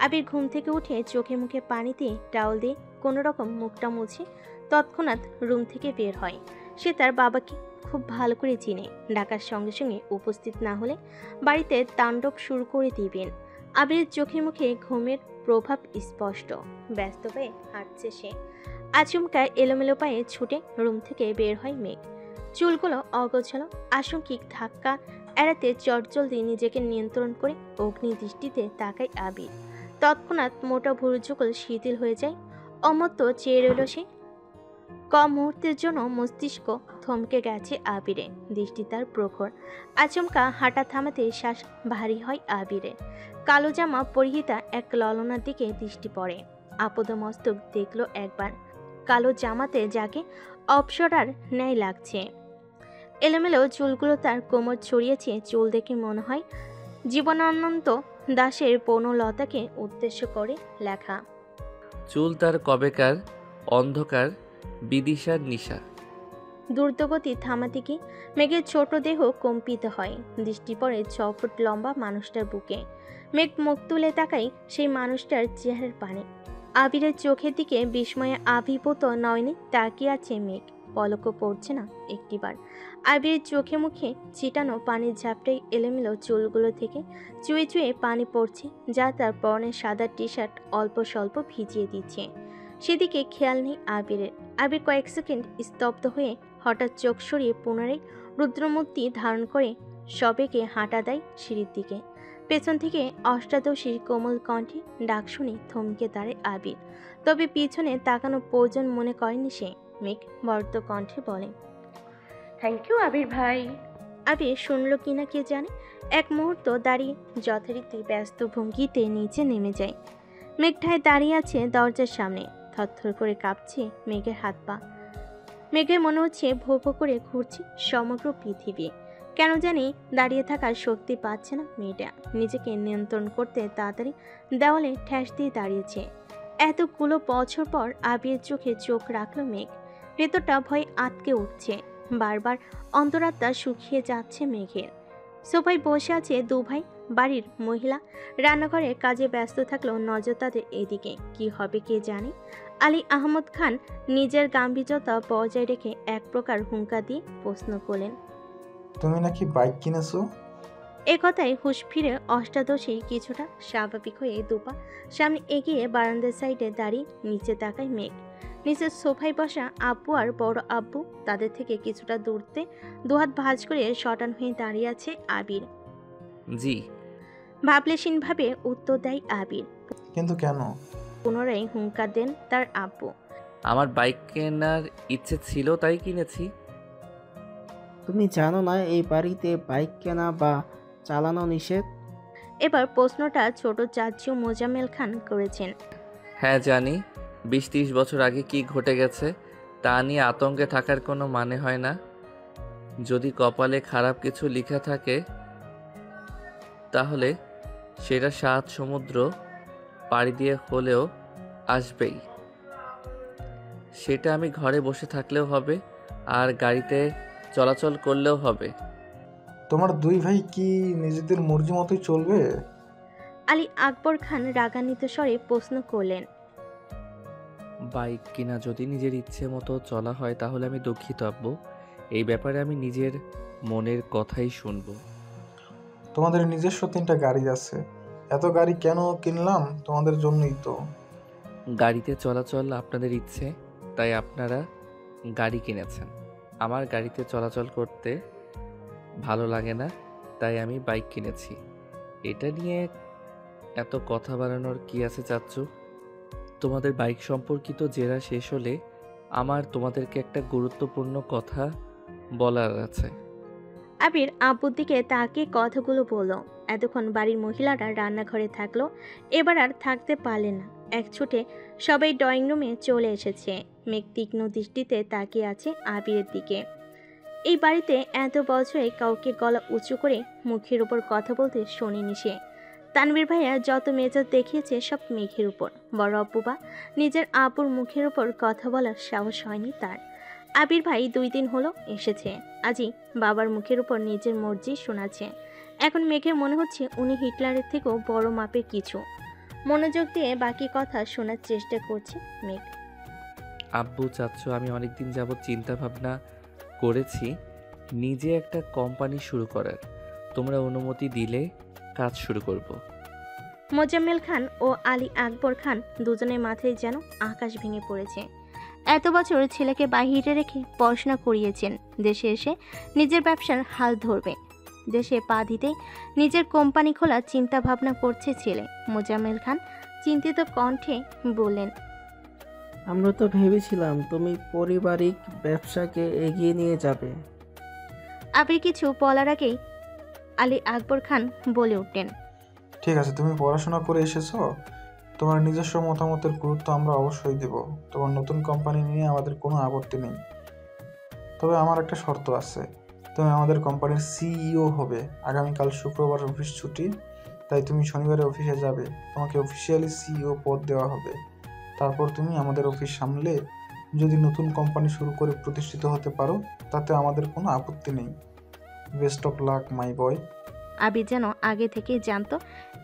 আবির ঘুম থেকে উঠে চোখে মুখে পানি দিয়ে টাওয়াল দিয়ে কোনোরকম মুখটা মুছে তৎক্ষণাৎ রুম থেকে বের হয়। সে তার বাবাকে খুব ভালো করে চিনে। ডাকার সঙ্গে সঙ্গে উপস্থিত না হলে বাড়িতে তাণ্ডব শুরু করে দিবেন। আবিরের চোখে মুখে ঘুমের প্রভাব স্পষ্ট। ব্যস্ত হয়ে হাঁটছে সে। আচমকা এলোমেলো পায়ে ছুটে রুম থেকে বের হয় মেঘ। চুলগুলো অগোছালো, আশঙ্কিক ধাক্কা এড়াতে চটজলদি নিজেকে নিয়ন্ত্রণ করে অগ্নি দৃষ্টিতে তাকায় আবির। তৎক্ষণাৎ মোটা ভুরু যুগল শিথিল হয়ে যায়। অমত্ত চেয়ে রইল সে। কম মুহূর্তের জন্য মস্তিষ্ক থমকে গেছে আবিরে। দৃষ্টি তার প্রখর। আচমকা হাঁটা থামাতে শ্বাস ভারী হয় আবিরে। কালো জামা পরিহিতা এক ললনার দিকে দৃষ্টি পড়ে। আপদমস্তক দেখল একবার। কালো জামাতে যাকে অপসরার ন্যায় লাগছে। এলোমেলো চুলগুলো তার কোমর ছড়িয়েছে। চুল দেখে মনে হয় জীবনানন্দ দাশের বনলতাকে উদ্দেশ্য করে লেখা। চুল তার কবেকার অন্ধকার বিদিশার নিশা। দ্রুতগতি থামাতে গিয়ে মেঘের ছোট দেহ কম্পিত হয়। দৃষ্টি পড়ে 6 ফুট লম্বা মানুষটার বুকে। মেঘ মুখ তুলে তাকায় সেই মানুষটার চেহারার পানে। আবিরের চোখের দিকে বিস্ময়ে আবির্ভূত নয়নে তাকিয়ে আছে মেঘ। পলকও পড়ছে না একটিবার। আবিরের চোখে মুখে ছিটানো পানির ঝাপটাই এলোমেলো চুলগুলো থেকে চুয়ে চুয়ে পানি পড়ছে, যা তার পরনের সাদা টি শার্ট অল্প স্বল্প ভিজিয়ে দিচ্ছে। সেদিকে খেয়াল নেই আবিরের। আবির কয়েক সেকেন্ড স্তব্ধ হয়ে হঠাৎ চোখ সরিয়ে পুনরায় রুদ্রমূর্তি ধারণ করে সবেগে হাঁটা দেয় সিঁড়ির দিকে। পেছন থেকে অষ্টাদশীর কোমল কণ্ঠে ডাক শুনে থমকে দাঁড়ায় আবির। তবে পিছনে তাকানো প্রয়োজন মনে করেনি সে। মেঘ বর্ত কণ্ঠে বলে, থ্যাংক ইউ আবির ভাই। আবির শুনল কিনা কে জানে। এক মুহূর্ত দাঁড়িয়ে যথারীতি ব্যস্ত ভঙ্গিতে নিচে নেমে যায়। মেঘটায় দাঁড়িয়ে আছে দরজার সামনে। থরথর করে কাঁপছে মেঘের হাত পা। মেঘের মনে হচ্ছে ভো ভো করে ঘুরছে সমগ্র পৃথিবী। কেন জানি দাঁড়িয়ে থাকার শক্তি পাচ্ছে না মেয়েটা। নিজেকে নিয়ন্ত্রণ করতে তাড়াতাড়ি দেওয়ালে ঠ্যাস দিয়ে দাঁড়িয়েছে। এতগুলো বছর পর আবিরের চোখে চোখ রাখল মেঘ। ভেতরটা ভয়ে আটকে উঠছে। বারবার অন্তরাত্মা শুকিয়ে যাচ্ছে মেঘের। সোফায় বসে আছে দু ভাই বাড়ির মহিলা। রান্নাঘরে কাজে ব্যস্ত থাকলেও নজর তাদের এদিকে। কি হবে কে জানে। আলী আহমদ খান নিজের গাম্ভীর্যতা বজায় রেখে এক প্রকার হুঙ্কার দিয়ে প্রশ্ন করলেন, তুমি নাকি বাইক কিনেছো? এ কথায় হুঁশ ফিরে অষ্টাদশী কিছুটা স্বাভাবিক হয়ে দুপা সামনে এগিয়ে বারান্দার সাইডে দাঁড়িয়ে নিচে তাকায় মেঘ। নিচের সোফায় বসা আব্বু আর বড় আব্বু, তাদের থেকে কিছুটা দূরত্বে দুহাত ভাঁজ করে শটান হয়ে দাঁড়িয়ে আছে আবির। জি। ভাবলেশীনভাবে উত্তর দেয় আবির। কিন্তু কেন? পুনরায় হুঙ্কার দেন তার আব্বু। আমার বাইক কেনার ইচ্ছে ছিল তাই কিনেছি। তুমি জানো না এই বাড়িতে বাইক কেনা বা চালানো নিষেধ? এবার প্রশ্নটা ছোট চাচু মোজাম্মেল খান করেছেন। হ্যাঁ জানি। 20-30 বছর আগে কি ঘটে গেছে তা নিয়ে আতঙ্কে থাকার কোনো মানে হয় না। যদি কপালে খারাপ কিছু লেখা থাকে তাহলে সেটা 7 সমুদ্র পাড়ি দিয়ে হলেও আসবেই। সেটা আমি ঘরে বসে থাকলেও হবে, আর গাড়িতে চলাচল করলেও হবে। তোমার দুই ভাই কি নিজেদের মর্জি মতোই চলবে? আলী আকবর খান রাগান্বিত স্বরে প্রশ্ন করলেন। বাইক কিনা যদি নিজের ইচ্ছে মতো চলা হয় তাহলে আমি দুঃখিত আব্বু। এই ব্যাপারে আমি নিজের মনের কথাই শুনবো। তোমাদের নিজস্ব 3টা গাড়ি আছে, এত গাড়ি কেন কিনলাম? তোমাদের জন্যই তো। গাড়িতে চলাচল আপনাদের ইচ্ছে, তাই আপনারা গাড়ি কিনেছেন। আমার গাড়িতে চলাচল করতে ভালো লাগে না, তাই আমি বাইক কিনেছি। এটা নিয়ে এত কথা বাড়ানোর কি আছে চাচ্চু? তোমাদের বাইক সম্পর্কিত জেরা শেষ হলে আমার তোমাদেরকে একটা গুরুত্বপূর্ণ কথা বলার আছে। আবির আব্বুর দিকে তাকিয়ে কথাগুলো বলল। এতক্ষণ বাড়ির মহিলারা রান্নাঘরে থাকলো, এবার আর থাকতে পারলেন না। এক ছুটে সবাই ড্রয়িং রুমে চলে এসেছে। মেঘ তীক্ষ্ণ দৃষ্টিতে তাকিয়ে আছে আবিরের দিকে। এই বাড়িতে এত বছরে কাউকে গলা উঁচু করে মুখের উপর কথা বলতে শোনেনি সে। তানভীর ভাইয়া যত মেজাজ দেখিয়েছে সব মেঘের উপর। বড় আব্বুবা নিজের আব্বুর মুখের উপর কথা বলার সাহস হয়নি তার। আবির ভাই 2 দিন হলো এসেছে, আজই বাবার মুখের উপর নিজের মর্জি শোনাচ্ছে। এখন মেঘের মনে হচ্ছে উনি হিটলারের থেকেও বড় মাপের কিছু। মনোযোগ দিয়ে বাকি কথা শোনার চেষ্টা করছে মেঘ। আব্বু চাচ্চু, আমি অনেকদিন যাবৎ চিন্তা ভাবনা করেছি নিজে একটা কোম্পানি শুরু করার। তোমরা অনুমতি দিলে কাজ শুরু করব। মোজাম্মেল খান ও আলী আকবর খান দুজনের মাথায় যেন আকাশ ভেঙে পড়েছে। এত বছর ছেলেকে বাহিরে রেখে পড়াশোনা করিয়েছেন, দেশে এসে নিজের ব্যবসার হাল ধরবে। দেশে পা দিতেই নিজের কোম্পানি খোলার চিন্তা ভাবনা করছে ছেলে। মোজাম্মেল খান চিন্তিত কণ্ঠে বললেন, আমরা তো ভেবেছিলাম তুমি পারিবারিক ব্যবসাকে এগিয়ে নিয়ে যাবে। আবির কিছু বলার আগেই আলী আকবর খান বলে উঠলেন, ঠিক আছে, তুমি পড়াশোনা করে এসেছো, তোমার নিজস্ব মতামতের গুরুত্ব আমরা অবশ্যই দেব। তোমার নতুন কোম্পানি নিয়ে আমাদের কোনো আপত্তি নেই, তবে আমার একটা শর্ত আছে। তুমি আমাদের কোম্পানির সিইও হবে। আগামীকাল শুক্রবার অফিস ছুটি, তাই তুমি শনিবারে অফিসে যাবে। তোমাকে অফিসিয়ালি সিইও পদ দেওয়া হবে। তারপর তুমি আমাদের অফিস সামলে যদি নতুন কোম্পানি শুরু করে প্রতিষ্ঠিত হতে পারো, তাতে আমাদের কোনো আপত্তি নেই। বেস্ট অফ লাক মাই বয়। আবির যেন আগে থেকে জানতো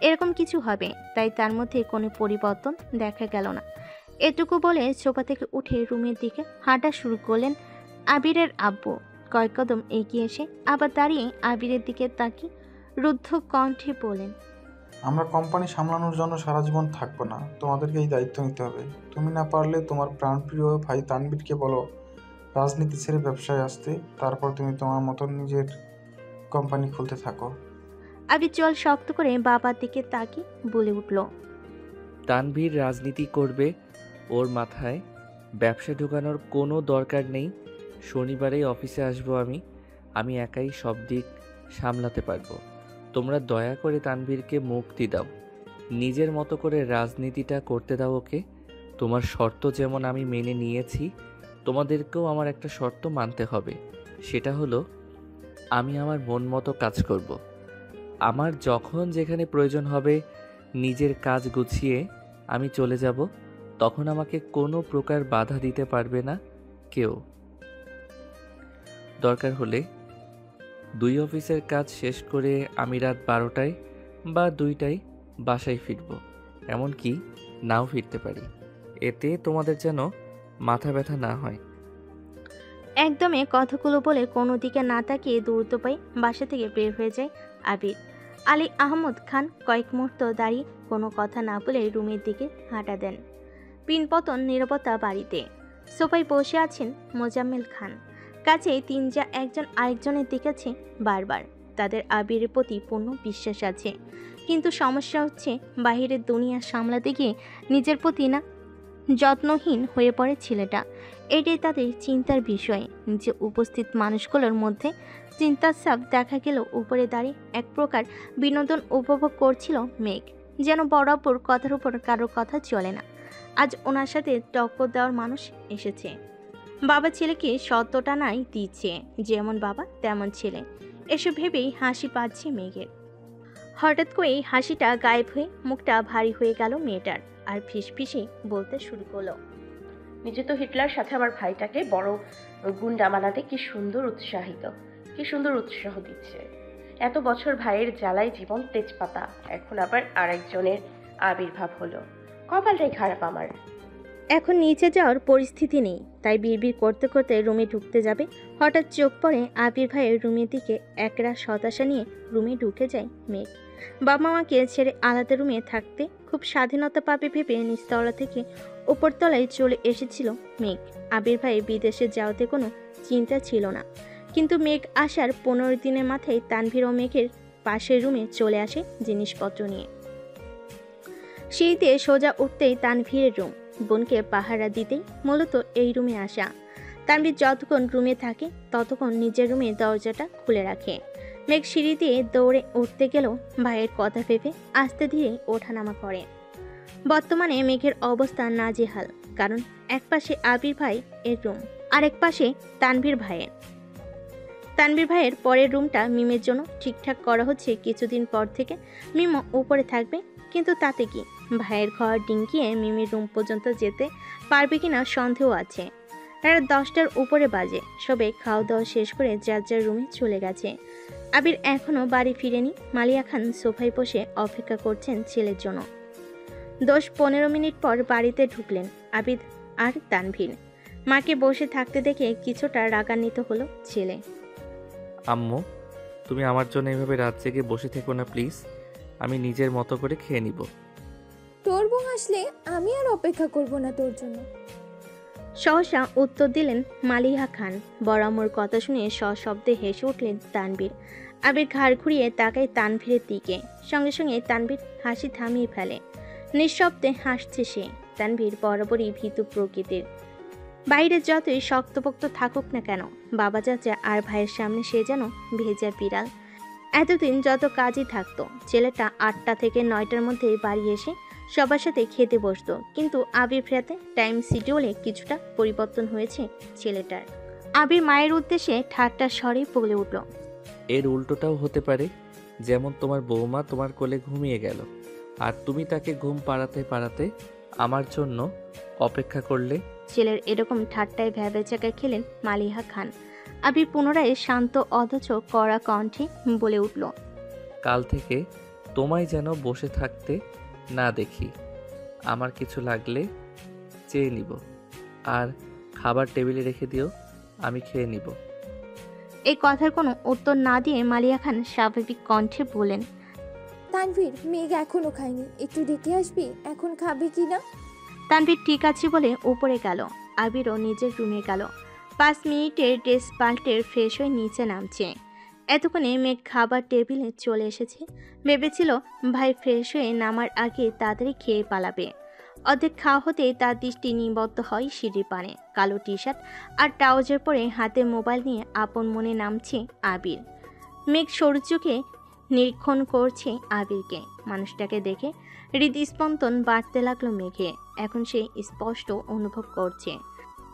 এরকম কিছু হবে, তাই তার মধ্যে কোনো পরিবর্তন দেখা গেল না। এটুকু বলে সোফা থেকে উঠে রুমের দিকে হাঁটা শুরু করলেন আবিরের আব্বু। কয়েক কদম এগিয়ে এসে আবার দাঁড়িয়ে আবিরের দিকে তাকিয়ে রুদ্ধ কণ্ঠে বলেন, আমরা কোম্পানি সামলানোর জন্য সারা জীবন থাকবো না, তোমাদেরকে এই দায়িত্ব নিতে হবে। তুমি না পারলে তোমার প্রাণপ্রিয় ভাই তানবীরকে বলো রাজনীতি ছেড়ে ব্যবসায় আসতে, তারপর তুমি তোমার মতন নিজের কোম্পানি খুলতে থাকো। আবির চল শক্ত করে বাবার দিকে তাকিয়ে বলে উঠল, তানভীর রাজনীতি করবে, ওর মাথায় ব্যবসা ঢোকানোর কোনো দরকার নেই। শনিবারেই অফিসে আসবো আমি একাই সব দিক সামলাতে পারবো। তোমরা দয়া করে তানভীরকে মুক্তি দাও, নিজের মতো করে রাজনীতিটা করতে দাও ওকে। তোমার শর্ত যেমন আমি মেনে নিয়েছি, তোমাদেরকেও আমার একটা শর্ত মানতে হবে। সেটা হলো আমি আমার মন মতো কাজ করব। আমার যখন যেখানে প্রয়োজন হবে নিজের কাজ গুছিয়ে আমি চলে যাব, তখন আমাকে কোনো প্রকার বাধা দিতে পারবে না কেউ। দরকার হলে 2 অফিসের কাজ শেষ করে আমি রাত 12টায় বা 2টায় বাসায় ফিরব, এমনকি নাও ফিরতে পারি। এতে তোমাদের যেন মাথা ব্যথা না হয়। একদমে কথাগুলো বলে কোনো দিকে না তাকিয়ে দ্রুত পায়ে বাসা থেকে বের হয়ে যায় আবির। আলী আহমদ খান কয়েক মুহূর্ত দাঁড়িয়ে কোনো কথা না বলে রুমের দিকে হাঁটা দেন। পিনপতন নীরবতা বাড়িতে। সোফায় বসে আছেন মোজাম্মেল খান। কাছেই 3 যা একজন আরেকজনের দিকেছে বারবার। তাদের আবিরের প্রতি পূর্ণ বিশ্বাস আছে, কিন্তু সমস্যা হচ্ছে বাহিরের দুনিয়া সামলাতে গিয়ে নিজের প্রতি না যত্নহীন হয়ে পড়ে ছেলেটা। এটাই তাদের চিন্তার বিষয়। নিচে উপস্থিত মানুষগুলোর মধ্যে চিন্তার ছাপ দেখা গেল। উপরে দাঁড়িয়ে এক প্রকার বিনোদন উপভোগ করছিল মেঘ, যেন বরাবর কথার উপর কারোর কথা চলে না। আজ ওনার সাথে টক্কর দেওয়ার মানুষ এসেছে। বাবা ছেলেকে সত্যটা নাই দিচ্ছে, যেমন বাবা তেমন ছেলে। এসব ভেবেই হাসি পাচ্ছে মেঘের। হঠাৎ করেই হাসিটা গায়েব হয়ে মুখটা ভারী হয়ে গেল মেয়েটার, আর ফিসফিসে বলতে শুরু করলো, নিজে তো হিটলার, সাথে আমার ভাইটাকে বড় গুন্ডা বানাতে কি সুন্দর উৎসাহ দিচ্ছে। এত বছর ভাইয়ের জ্বালায় জীবন তেজপাতা, এখন আবার আরেকজনের আবির্ভাব হলো। কপালটাই খারাপ আমার। এখন নিচে যাওয়ার পরিস্থিতি নেই, তাই বিড়বিড় করতে করতে রুমে ঢুকতে যাবে, হঠাৎ চোখ পড়ে আবির ভাইয়ের রুমের দিকে। একরাশ হতাশা নিয়ে রুমে ঢুকে যায় মেঘ। বাবা মাকে ছেড়ে আলাদা রুমে থাকতে খুব স্বাধীনতা পাবে ভেবে নিচতলা থেকে উপরতলায় চলে এসেছিল মেঘ। আবির ভাই বিদেশে যাওয়াতে কোনো চিন্তা ছিল না, কিন্তু মেঘ আসার 15 দিনের মাথায় তানভীর ও মেঘের পাশের রুমে চলে আসে জিনিসপত্র নিয়ে। সিঁড়িতে সোজা উঠতেই তানভীরের রুম। বোনকে পাহারা দিতেই মূলত এই রুমে আসা। তানভীর যতক্ষণ রুমে থাকে ততক্ষণ নিজের রুমে দরজাটা খুলে রাখে। মেঘ সিঁড়ি দিয়ে দৌড়ে উঠতে গেলেও ভাইয়ের কথা ভেবে আস্তে ধীরে ওঠানামা করে। বর্তমানে মেঘের অবস্থা নাজেহাল, কারণ এক পাশে আবির ভাই এর রুম, আরেক পাশে তানভীর ভাইয়ের পরের রুমটা মিমের জন্য ঠিকঠাক করা হচ্ছে কিছুদিন পর থেকে। মিমও উপরে থাকবে, কিন্তু তাতে কি ভাইয়ের ঘর ডিঙ্গিয়ে মিমির রুম পর্যন্ত যেতে পারবে কিনা সন্দেহ আছে। রাত 10টার উপরে বাজে, সবে খাওয়া দাওয়া শেষ করে যার যার রুমে চলে গেছে। আবির এখনও বাড়ি ফিরেনি। মালিয়া খান সোফায় বসে অপেক্ষা করছেন ছেলের জন্য। 10-15 মিনিট পর বাড়িতে ঢুকলেন আবির আর তানভীর। মাকে বসে থাকতে দেখে কিছুটা রাগান্বিত হলো ছেলে। আম্মু, তুমি আমার জন্য এভাবে রাত জেগে বসে থেকো না প্লিজ, আমি নিজের মতো করে খেয়ে নিব। তোর বউ আসলে আমি আর অপেক্ষা করব না তোর জন্য। সহসা উত্তর দিলেন মালিহা খান। বড়াম্মুর কথা শুনে সশব্দে হেসে উঠলেন তানভীর। আবির ঘাড় ঘুরিয়ে তাকায় তানভীরের দিকে, সঙ্গে সঙ্গে তানভীর হাসি থামিয়ে ফেলে। নিঃশব্দে হাসছে সে। তানভীর বরাবরই ভীতু প্রকৃতির। বাইরে যতই শক্তপোক্ত থাকুক না কেন, বাবা চাচা আর ভাইয়ের সামনে সে যেন ভেজা বিড়াল। এতদিন যত কাজই থাকতো, ছেলেটা 8টা থেকে 9টার মধ্যে বাড়ি এসে সবার সাথে খেতে বসতো, কিন্তু আবির ফেরাতে টাইম শিডিউলে কিছুটা পরিবর্তন হয়েছে ছেলেটার। আবির মায়ের উদ্দেশ্যে ঠাট্টার স্বরে বলে উঠল, এর উল্টোটাও হতে পারে, যেমন তোমার বৌমা তোমার কোলে ঘুমিয়ে গেল আর তুমি তাকে ঘুম পাড়াতে পাড়াতে আমার জন্য অপেক্ষা করলে। ছেলের এরকম ঠাট্টায় ভ্যাবেচাকা খেলেন মালিহা খান। আবির পুনরায় শান্ত অথচ কড়া কণ্ঠে বলে উঠল, কাল থেকে তোমায় যেন বসে থাকতে না দেখি। আমার কিছু লাগলে চেয়ে নিব, আর খাবার টেবিলে রেখে দিও, আমি খেয়ে নিব। এই কথার কোনো উত্তর না দিয়ে মালিয়া খান স্বাভাবিক কণ্ঠে বলেন, তানভীর, মেঘ এখনো খায়নি, একটু দেখে আসবি এখন খাবে কি না। তানভীর ঠিক আছে বলে উপরে গেল। আবিরও নিজের রুমে গেল। 5 মিনিটের ড্রেস পাল্টে ফ্রেশ হয়ে নিচে নামছে। এতক্ষণে মেঘ খাবার টেবিলে চলে এসেছে। ভেবেছিল ভাই ফ্রেশ হয়ে নামার আগে তাড়াতাড়ি খেয়ে পালাবে। অর্ধেক খাওয়া হতেই তার দৃষ্টি নিবদ্ধ হয় সিঁড়ির পানে। কালো টি শার্ট আর ট্রাউজার পরে হাতে মোবাইল নিয়ে আপন মনে নামছে আবির। মেঘ সরু চোখে নিরীক্ষণ করছে আবিরকে। মানুষটাকে দেখে হৃদস্পন্দন বাড়তে লাগলো মেঘে। এখন সে স্পষ্ট অনুভব করছে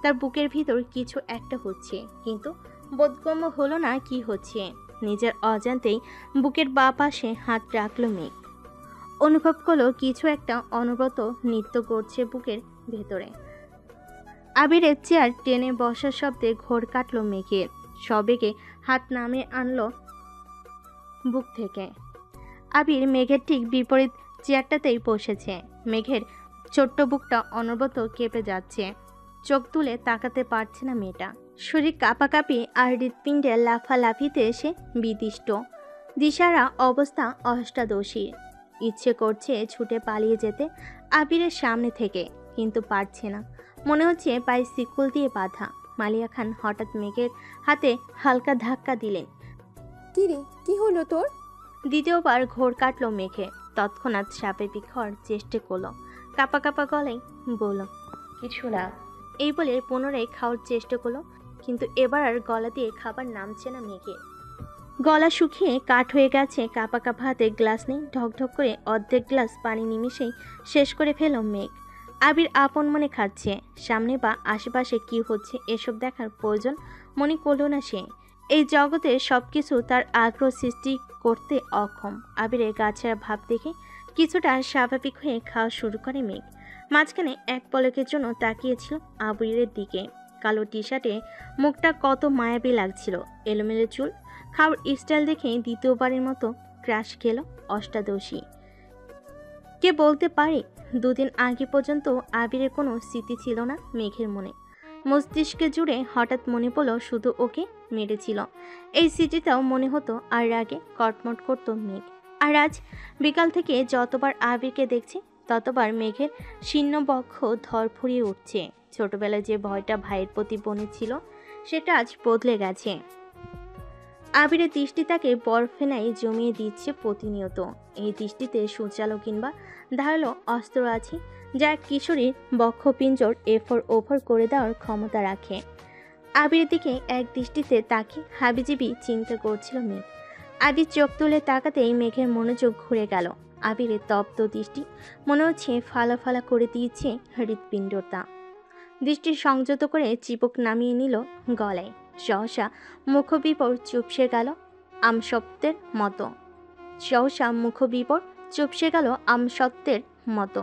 তার বুকের ভিতর কিছু একটা হচ্ছে, কিন্তু বোধগম্য হলো না কি হচ্ছে। নিজের অজান্তেই বুকের বাঁ পাশে হাত রাখলো মেঘ। অনুভব করলো কিছু একটা অনবরত নৃত্য করছে বুকের ভেতরে। আবিরের চেয়ার টেনে বসার শব্দে ঘোর কাটলো মেঘের। সবেগে হাত নামে আনলো বুক থেকে। আবির মেঘের ঠিক বিপরীত চেয়ারটাতেই বসেছে। মেঘের ছোট্ট বুকটা অনবরত কেঁপে যাচ্ছে। চোখ তুলে তাকাতে পারছে না মেয়েটা। শরীর কাঁপাকাঁপি আর হৃৎপিণ্ডে লাফালাফিতে এসে বিদিষ্ট। দিশারা অবস্থা অষ্টাদশী। ইচ্ছে করছে ছুটে পালিয়ে যেতে আবিরের সামনে থেকে, কিন্তু পারছে না। মনে হচ্ছে পায়ে শিকল দিয়ে বাঁধা। মালিয়া খান হঠাৎ মেঘের হাতে হালকা ধাক্কা দিলেন। কিরে, কি হলো তোর? দ্বিতীয়বার ঘোর কাটলো মেঘে। তৎক্ষণাৎ স্বাভাবিক হওয়ার চেষ্টা করলো। কাঁপা কাঁপা গলায় বলল, কিছু না। এই বলে পুনরায় খাওয়ার চেষ্টা করলো, কিন্তু এবার আর গলা দিয়ে খাবার নামছে না মেঘে। গলা শুকিয়ে কাঠ হয়ে গেছে। কাঁপা কাঁপা হাতে গ্লাস নেই। ঢকঢক করে অর্ধেক গ্লাস পানি নিমিশেই শেষ করে ফেল মেঘ। আবির আপন মনে খাচ্ছে। সামনে বা আশেপাশে কি হচ্ছে এসব দেখার প্রয়োজন মনে করল না সে। এই জগতে সবকিছু তার আগ্রহ সৃষ্টি করতে অক্ষম। আবিরের গাছের ভাব দেখে কিছুটা স্বাভাবিক হয়ে খাওয়া শুরু করে মেঘ। মাঝখানে এক পলকের জন্য তাকিয়েছিল আবিরের দিকে। কালো টি শার্টে মুখটা কত মায়াবী লাগছিল। এলোমেলো চুল, খাওয়ার স্টাইল দেখে দ্বিতীয়বারের মতো ক্রাশ খেল অষ্টাদশী। কে বলতে পারে, দুদিন আগে পর্যন্ত আবিরের কোনো স্মৃতি ছিল না মেঘের মনে। মস্তিষ্কে জুড়ে হঠাৎ মনে পড়ল শুধু ওকে মেরেছিল। এই স্মৃতিটাও মনে হতো, আর আগে কটমট করত মেঘ। আর আজ বিকাল থেকে যতবার আবিরকে দেখছে ততবার মেঘের শীর্ণ বক্ষ ধরফরিয়ে উঠছে। ছোটবেলায় যে ভয়টা ভাইয়ের প্রতি বনে ছিল সেটা আজ বদলে গেছে। আবিরের দৃষ্টি তাকে বরফেনায় জমিয়ে দিচ্ছে প্রতিনিয়ত। এই দৃষ্টিতে সূচালো কিংবা ধারালো অস্ত্র আছে, যা এক কিশোরীর বক্ষপিঞ্জর এফর ওভর করে দেওয়ার ক্ষমতা রাখে। আবিরের দিকে এক দৃষ্টিতে তাকে হাবিজিবি চিন্তা করছিল মেঘ। আবির চোখ তুলে তাকাতেই মেঘের মনোযোগ ঘুরে গেল। আবিরের তপ্ত দৃষ্টি মনে হচ্ছে ফালা ফালা করে দিয়েছে হৃৎপিণ্ডটা। দৃষ্টি সংযত করে চিবুক নামিয়ে নিল গলায়। সহসা মুখবিপর চুপসে গেল আমসত্ত্বের মতো। আমসত্ত্বের মতো।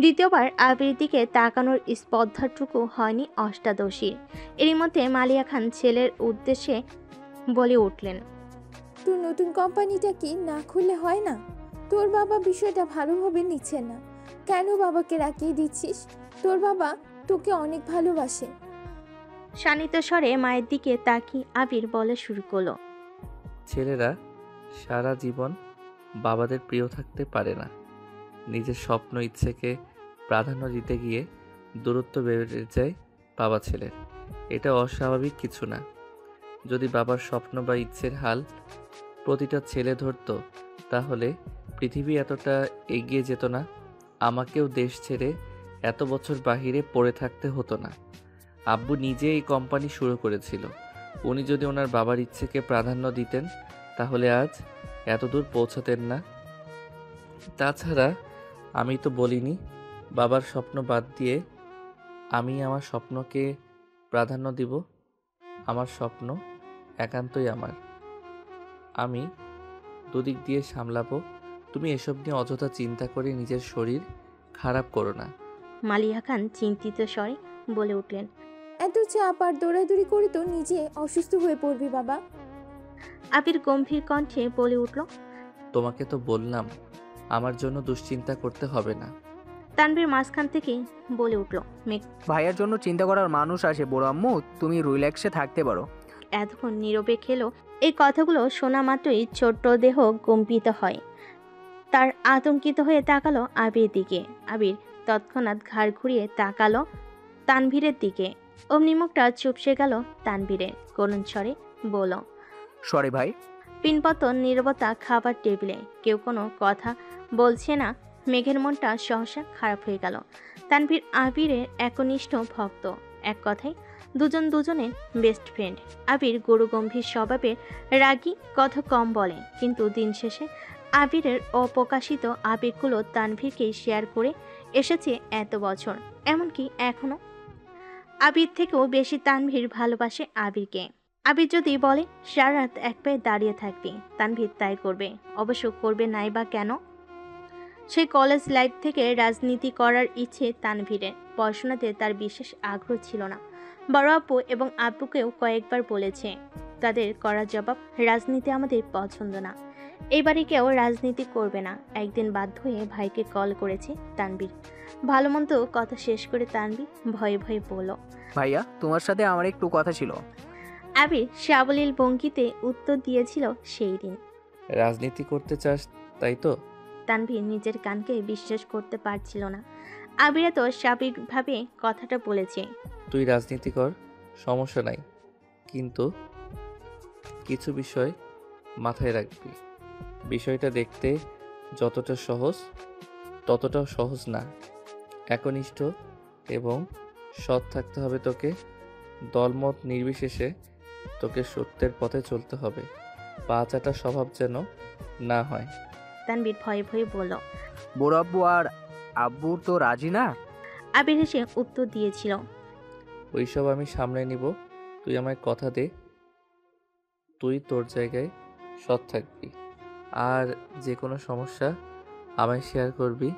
দ্বিতীয়বার আবির দিকে তাকানোর স্পর্ধাটুকু হয়নি অষ্টাদশীর। এরই মধ্যে মালিয়া খান ছেলের উদ্দেশ্যে বলে উঠলেন, তোর নতুন কোম্পানিটা কি না খুললে হয় না? তোর বাবা বিষয়টা ভালোভাবে নিচ্ছে না। কেন বাবাকে রাখিয়ে দিচ্ছিস? তোর বাবা তোকে অনেক ভালোবাসে। শানিত স্বরে মায়ের দিকে তাকিয়ে আবির বলা শুরু করলো, ছেলেরা সারা জীবন বাবাদের প্রিয় থাকতে পারে না। নিজের স্বপ্ন ইচ্ছেকে প্রাধান্য দিতে গিয়ে দূরত্ব বেড়ে যায় বাবা ছেলের। এটা অস্বাভাবিক কিছু না। যদি বাবার স্বপ্ন বা ইচ্ছের হাল প্রতিটা ছেলে ধরতো তাহলে পৃথিবী এতটা এগিয়ে যেত না। আমাকেও দেশ ছেড়ে এত বছর বাহিরে পড়ে থাকতে হতো না। আব্বু নিজে এই কোম্পানি শুরু করেছিল। উনি যদি ওনার বাবার ইচ্ছেকে প্রাধান্য দিতেন তাহলে আজ এত দূর পৌঁছাতেন না। তাছাড়া আমি তো বলিনি বাবার স্বপ্ন বাদ দিয়ে আমি আমার স্বপ্নকে প্রাধান্য দিব। আমার স্বপ্ন একান্তই আমার, আমি দুদিক দিয়ে সামলাবো। তুমি এসব নিয়ে অযথা চিন্তা করে নিজের শরীর খারাপ করো না। মালিয়া খান চিন্তিত স্বরে বলে উঠলেন, এত চাপ আর দৌড়াদৌড়ি করে তো নিজে অসুস্থ হয়ে পড়বি বাবা। আবির গম্ভীর কণ্ঠে বলে উঠল, তোমাকে তো বললাম আমার জন্য দুশ্চিন্তা করতে হবে না। তানভীর মাঝখান থেকে বলে উঠল, মেঘ ভাইয়ের জন্য চিন্তা করার মানুষ আসে বড় আম্মু, তুমি রিল্যাক্সে থাকতে পারো। এতক্ষণ নীরবে খেলো। এই কথাগুলো শোনা মাত্রই ছোট্ট দেহ কম্পিত হয়। তার আতঙ্কিত হয়ে তাকালো আবির দিকে। আবির তৎক্ষণাৎ ঘাড় ঘুরিয়ে তাকালো তানভীরের দিকে। অমনি মুখটা চুপসে গেল তানভীরের। করুণ স্বরে বলল, সরি ভাই। পিনপতন নীরবতা খাবার টেবিলে। কেউ কোনো কথা বলছে না। মেঘের মনটা সহসা খারাপ হয়ে গেল। তানভীর আবিরের একনিষ্ঠ ভক্ত। এক কথায় দুজন দুজনের বেস্ট ফ্রেন্ড। আবির গুরুগম্ভীর স্বভাবের, রাগী, কথা কম বলে, কিন্তু দিন শেষে আবিরের অপ্রকাশিত আবেগগুলো তানভীরকেই শেয়ার করে এসেছে এত বছর। এমনকি এখনো আবির থেকেও বেশি তানভীর ভালোবাসে আবিরকে। আবির যদি বলে সারা রাত এক পায়ে দাঁড়িয়ে থাকবে, তানভীর তাই করবে। অবশ্য করবে নাই বা কেন? সেই কলেজ লাইফ থেকে রাজনীতি করার ইচ্ছে তানভীরের। পড়াশোনাতে তার বিশেষ আগ্রহ ছিল না। বড় আপু এবং আব্বুকেও কয়েকবার বলেছে, তাদের করার জবাব, রাজনীতি আমাদের পছন্দ না, এইবারে কেউ রাজনীতি করবে না। একদিন বাধ্য হয়ে ভাইকে কল করেছে তানভীর। ভালো মন্দ কথা শেষ করে তানভীর ভয়ে ভয়ে বলল, ভাইয়া তোমার সাথে আমার একটু কথা ছিল। আবির সাবলীল ভঙ্গিতে উত্তর দিয়েছিল সেই দিন। রাজনীতি করতে চাস তাই তো? তানভীর নিজের কানকে বিশ্বাস করতে পারছিল না। আবির তো স্বাভাবিকভাবে কথাটা বলেছে। তুই রাজনীতি কর, সমস্যা নাই, কিন্তু কিছু বিষয় মাথায় রাখবি। বিষয়টা দেখতে যতটা সহজ ততটাও সহজ না। একনিষ্ঠ এবং সৎ থাকতে হবে তোকে। দলমত নির্বিশেষে তোকে সত্যের পথে চলতে হবে। পা চাটা স্বভাব যেন না হয়। তানভীর ভয়ে ভয়ে বলল, বড় আব্বু আর আব্বু তো রাজি না। আবির হেসে উত্তর দিয়েছিল, ওইসব আমি সামলে নিব, তুই আমায় কথা দে তুই তোর জায়গায় সৎ থাকবি, আর যে কোনো সমস্যা আমায় শেয়ার করবি।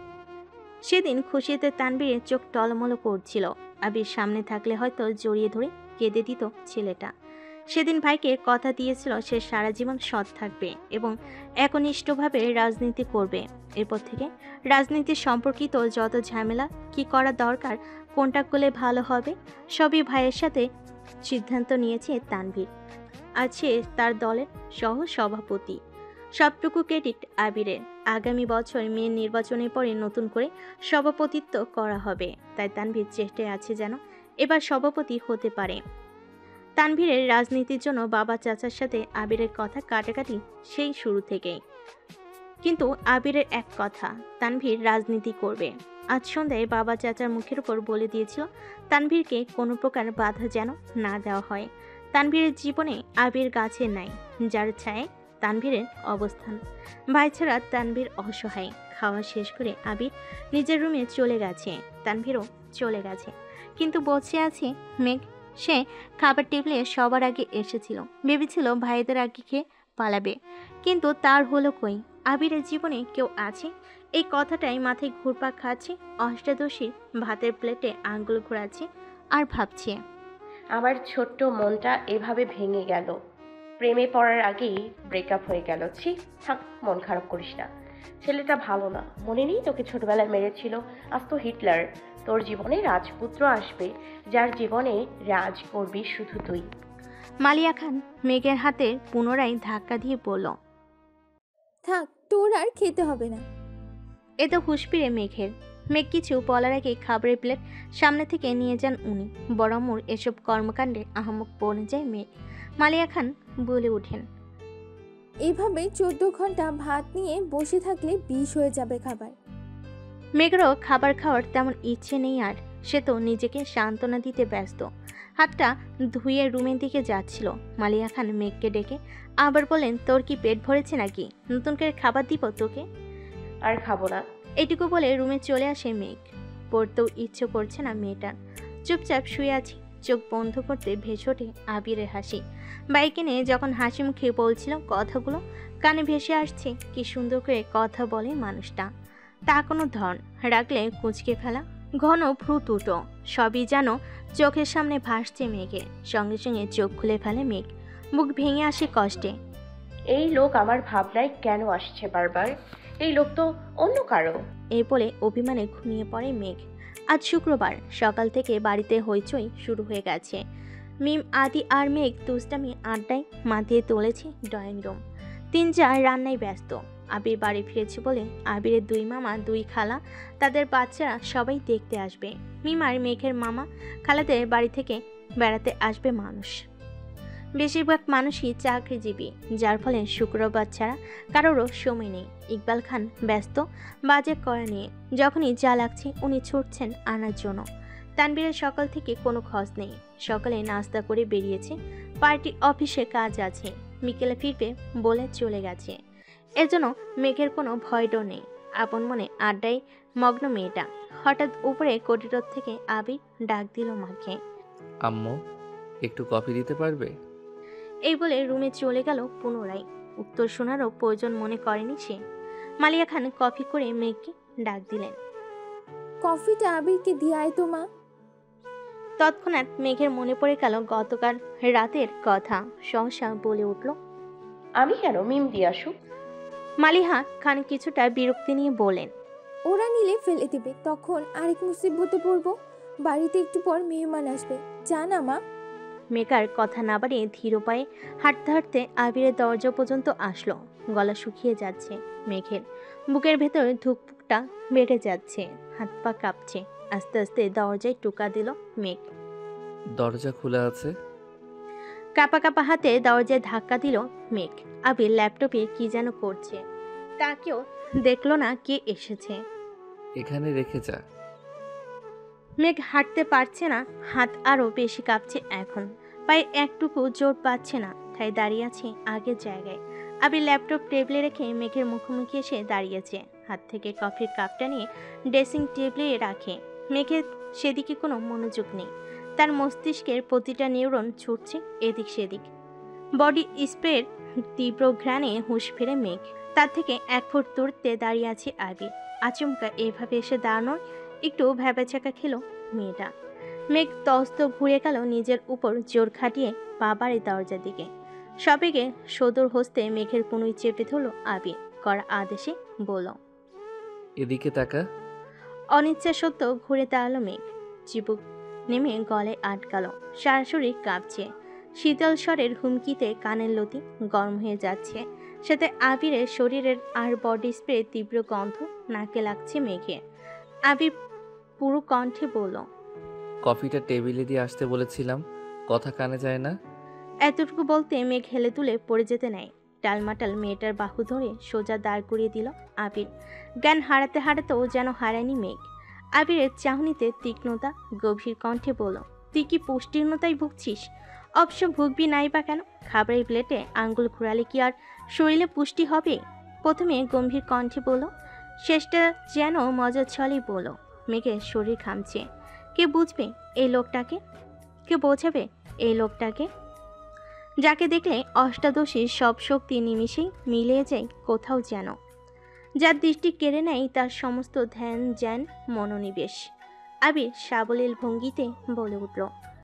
সেদিন খুশিতে তানবীরের চোখ টলমলো করছিল। আবির সামনে থাকলে হয়তো জড়িয়ে ধরে কেঁদে দিত ছেলেটা। সেদিন ভাইকে কথা দিয়েছিল সে সারা জীবন সৎ থাকবে এবং একনিষ্ঠভাবে রাজনীতি করবে। এরপর থেকে রাজনীতি সম্পর্কিত যত ঝামেলা, কি করা দরকার, কোনটা করলে ভালো হবে, সবই ভাইয়ের সাথে সিদ্ধান্ত নিয়েছে তানভীর। আছে তার দলের সহ সভাপতি। সবটুকু ক্রেডিট আবিরের। আগামী বছর মেয়ের নির্বাচনের পরে নতুন করে সভাপতিত্ব করা হবে, তাই তানভীর চেষ্টায় আছে যেন এবার সভাপতি হতে পারে। তানভীরের রাজনীতির জন্য বাবা চাচার সাথে আবিরের কথা কাটাকাটি সেই শুরু থেকেই। কিন্তু আবিরের এক কথা, তানভীর রাজনীতি করবে। আজ সন্ধ্যায় বাবা চাচার মুখের উপর বলে দিয়েছিল তানভীরকে কোনো প্রকার বাধা যেন না দেওয়া হয়। তানভীরের জীবনে আবির গাছে নাই, যার ছায় তানভীরের অবস্থান। ভাই ছাড়া তানভীর অসহায়। খাওয়া শেষ করে আবির নিজের রুমে চলে গেছে, তানভীরও চলে গেছে। কিন্তু বসে আছে মেঘ। সে খাবার টেবিলে সবার আগে এসেছিল, ভেবেছিল ভাইদের আগে খেয়ে পালাবে, কিন্তু তার হলো কই। আবিরের জীবনে কেউ আছে, এই কথাটাই মাথায় ঘুরপাক খাচ্ছে। অষ্টাদশীর ভাতের প্লেটে আঙ্গুল ঘোরাচ্ছে আর ভাবছে, আমার ছোট্ট মনটা এভাবে ভেঙে গেল। প্রেমে পড়ার আগেই ব্রেকআপ হয়ে গেল। ছি, থাক, মন খারাপ করিস না। ছেলেটা ভালো না, মনে নেই তোকে ছোটবেলায় মেরেছিল? আজ তো হিটলার। তোর জীবনে রাজপুত্র আসবে, যার জীবনে রাজ করবি শুধু তুই। মালিয়া খান মেঘের হাতে পুনরায় ধাক্কা দিয়ে বলল, থাক, তোর আর খেতে হবে না। এ তো হুঁশ ফিরে মেঘের। মেঘ কিছু বলার আগে খাবারের প্লেট সামনে থেকে নিয়ে যান উনি। বড়মুর এসব কর্মকাণ্ডে আহমক পড়ে যায় মেঘ। মালিয়া খান বলে ওঠেন, এভাবে 14 ঘন্টা ভাত নিয়ে বসে থাকলে বিষ হয়ে যাবে খাবার। মেঘেরও খাবার খাওয়ার তেমন ইচ্ছে নেই আর। সে তো নিজেকে সান্ত্বনা দিতে ব্যস্ত। হাতটা ধুয়ে রুমের দিকে যাচ্ছিল। মালিয়া খান মেঘকে ডেকে আবার বলেন, তোর কি পেট ভরেছে নাকি? নতুন করে খাবার দিব তোকে? আর খাবো না। এটুকু বলে রুমে চলে আসে মেঘ। পড়তেও ইচ্ছে করছে না মেয়েটার। চুপচাপ শুয়ে আছি। চোখ বন্ধ করতে ভেসে ওঠে আবিরের হাসি। বাইকে নিয়ে যখন হাসি মুখে বলছিল কথাগুলো, কানে ভেসে আসছে কি সুন্দর করে কথা বলে মানুষটা। তা কোনো ধন রাখলে কুঁচকে ফেলা, ঘন ভ্রু দুটো, সবই যেন চোখের সামনে ভাসছে মেঘের। সঙ্গে সঙ্গে চোখ খুলে ফেলে মেঘ। বুক ভেঙে আসে কষ্টে। এই লোক আমার ভাবনায় কেন আসছে বারবার? এই লোক তো অন্য কারো। এই বলে অভিমানে ঘুমিয়ে পড়ে মেঘ। আজ শুক্রবার, সকাল থেকে বাড়িতে হইচই শুরু হয়ে গেছে। মিম, আদি আর মেঘ দুষ্টামি আড্ডায় মাতিয়ে তুলেছে ড্রয়িং রুম। 3-4 রান্নায় ব্যস্ত। আবির বাড়ি ফিরেছে বলে আবিরের 2 মামা 2 খালা, তাদের বাচ্চারা সবাই দেখতে আসবে। মিম আর মেঘের মামা খালাদের বাড়ি থেকে বেড়াতে আসবে মানুষ। বেশিরভাগ মানুষই চাকরিজীবী, যার ফলে শুক্রবার ছাড়া কারোরও সময় নেই। ইকবাল খান ব্যস্ত বাজেট করা নিয়ে। যখনই যা লাগছে উনি ছুটছেন আনার জন্য। তানবীরের সকাল থেকে কোনো খোঁজ নেই। সকালে নাস্তা করে বেরিয়েছে, পার্টি অফিসে কাজ আছে, বিকেলে ফিরবে বলে চলে গেছে। এর জন্য মেঘের কোনো ভয়ডর নেই। আপন মনে আড্ডায় মগ্ন মেয়েটা। হঠাৎ উপরে করিডোর থেকে আবির ডাক দিল মাকে। আম্মু, একটু কফি দিতে পারবে? এই বলে রুমে চলে গেল পুনরায়। উত্তর শোনারও প্রয়োজন মনে করেনি সে। মালিয়া খান কফি করে মেঘকে ডাক দিলেন। কফিটা আবিরকে দিয়ে আয় তো মা। তৎক্ষণাৎ মেঘের মনে পড়ে গেল গতকাল রাতের কথা। সহসা বলে উঠল, আমি কেন? মিম দিয়ে আসুক। মালিহা খান কিছুটা বিরক্তি নিয়ে বলেন, ওরা নিলে ফেলে দেবে, তখন আরেক মুসিবতে পড়বো। বাড়িতে একটু পর মেহমান আসবে, জানা মা। মেঘার কথা না বাড়িয়ে ধীর পায়ে হাঁটতে হাঁটতে আবিরের দরজা পর্যন্ত আসলো। গলা শুকিয়ে যাচ্ছে মেঘের। বুকের ভেতর ধুকপুকটা বেড়ে যাচ্ছে, হাত পা কাঁপছে। আস্তে আস্তে দরজায় টোকা দিল মেঘ। দরজা খোলা আছে। কাপা কাপা হাতে দরজায় ধাক্কা দিল মেঘ। আবির ল্যাপটপে কি যেন করছে, তাকেও দেখলো না কে এসেছে। এখানে রেখে যা। মেঘ হাঁটতে পারছে না, হাত আরো বেশি কাঁপছে এখন। পায়ে একটুকু জোর পাচ্ছে না, তাই দাঁড়িয়ে আছে আগের জায়গায়। আবির ল্যাপটপ টেবিলে রেখে মেঘের মুখোমুখি এসে দাঁড়িয়েছে। হাত থেকে কফির কাপটা নিয়ে ড্রেসিং টেবিলে রাখে। মেঘের সেদিকে কোনো মনোযোগ নেই। তার মস্তিষ্কের প্রতিটা নিউরন ছুটছে এদিক সেদিক। বডি স্প্রের তীব্র ঘ্রাণে হুঁশ ফেরে মেঘ। তার থেকে 1 ফুট দূরত্বে দাঁড়িয়ে আছে আবির। আচমকা এভাবে এসে দাঁড়ানোর একটু ভ্যাবাচাকা খেলো মেয়েটা। মেঘ তস্ত ঘুরে গেল নিজের উপর জোর খাটিয়ে পা বাড়ি দরজার দিকে। সবেগে সদর হস্তে মেঘের কোনোই চেপে ধরল আবির। করা আদেশে বলল, এদিকে তাকা। অনিচ্ছা সত্ত্বেও ঘুরে দাঁড়ালো মেঘ। চিবুক নেমে গলায় আটকালো, সারা শরীর কাঁপছে। শীতল স্বরের হুমকিতে কানের লতি গরম হয়ে যাচ্ছে। সাথে আবিরের শরীরের আর বডি স্প্রে তীব্র গন্ধ নাকে লাগছে মেঘে। আবির পুরো কণ্ঠে বলল, কফিটা টেবিলে দিয়ে আসতে বলেছিলাম, কথা কানে যায় না। এতটুকু বলতে মেঘ হেলে তুলে পড়ে যেতে নেয়। টালমাটাল মেয়েটার বাহু ধরে সোজা দাঁড় করিয়ে দিল আবির। জ্ঞান হারাতে হারাতেও যেন হারায়নি মেঘ। আবিরের চাহনিতে তীক্ষ্ণতা, গভীর কণ্ঠে বলল, তুই কি পুষ্টিহীনতায় ভুগছিস? অবশ্য ভুগবি নাই বা কেন? খাবারের প্লেটে আঙ্গুল ঘুরালে কি আর শরীরে পুষ্টি হবে? প্রথমে গম্ভীর কণ্ঠে বলল, শেষটা যেন মজার ছলেই বলল। মেঘের শরীর ঘামছে। কে বুঝবে এই লোকটাকে? কে বোঝাবে এই লোকটাকে? যাকে দেখলে অষ্টাদশীর সব শক্তি নিমিষেই মিলিয়ে যায় কোথাও যেন, যার দৃষ্টি কেড়ে নেয় তার সমস্ত ধ্যান জ্ঞান মনোনিবেশ। আবির সাবলীল ভঙ্গিতে বলে উঠল,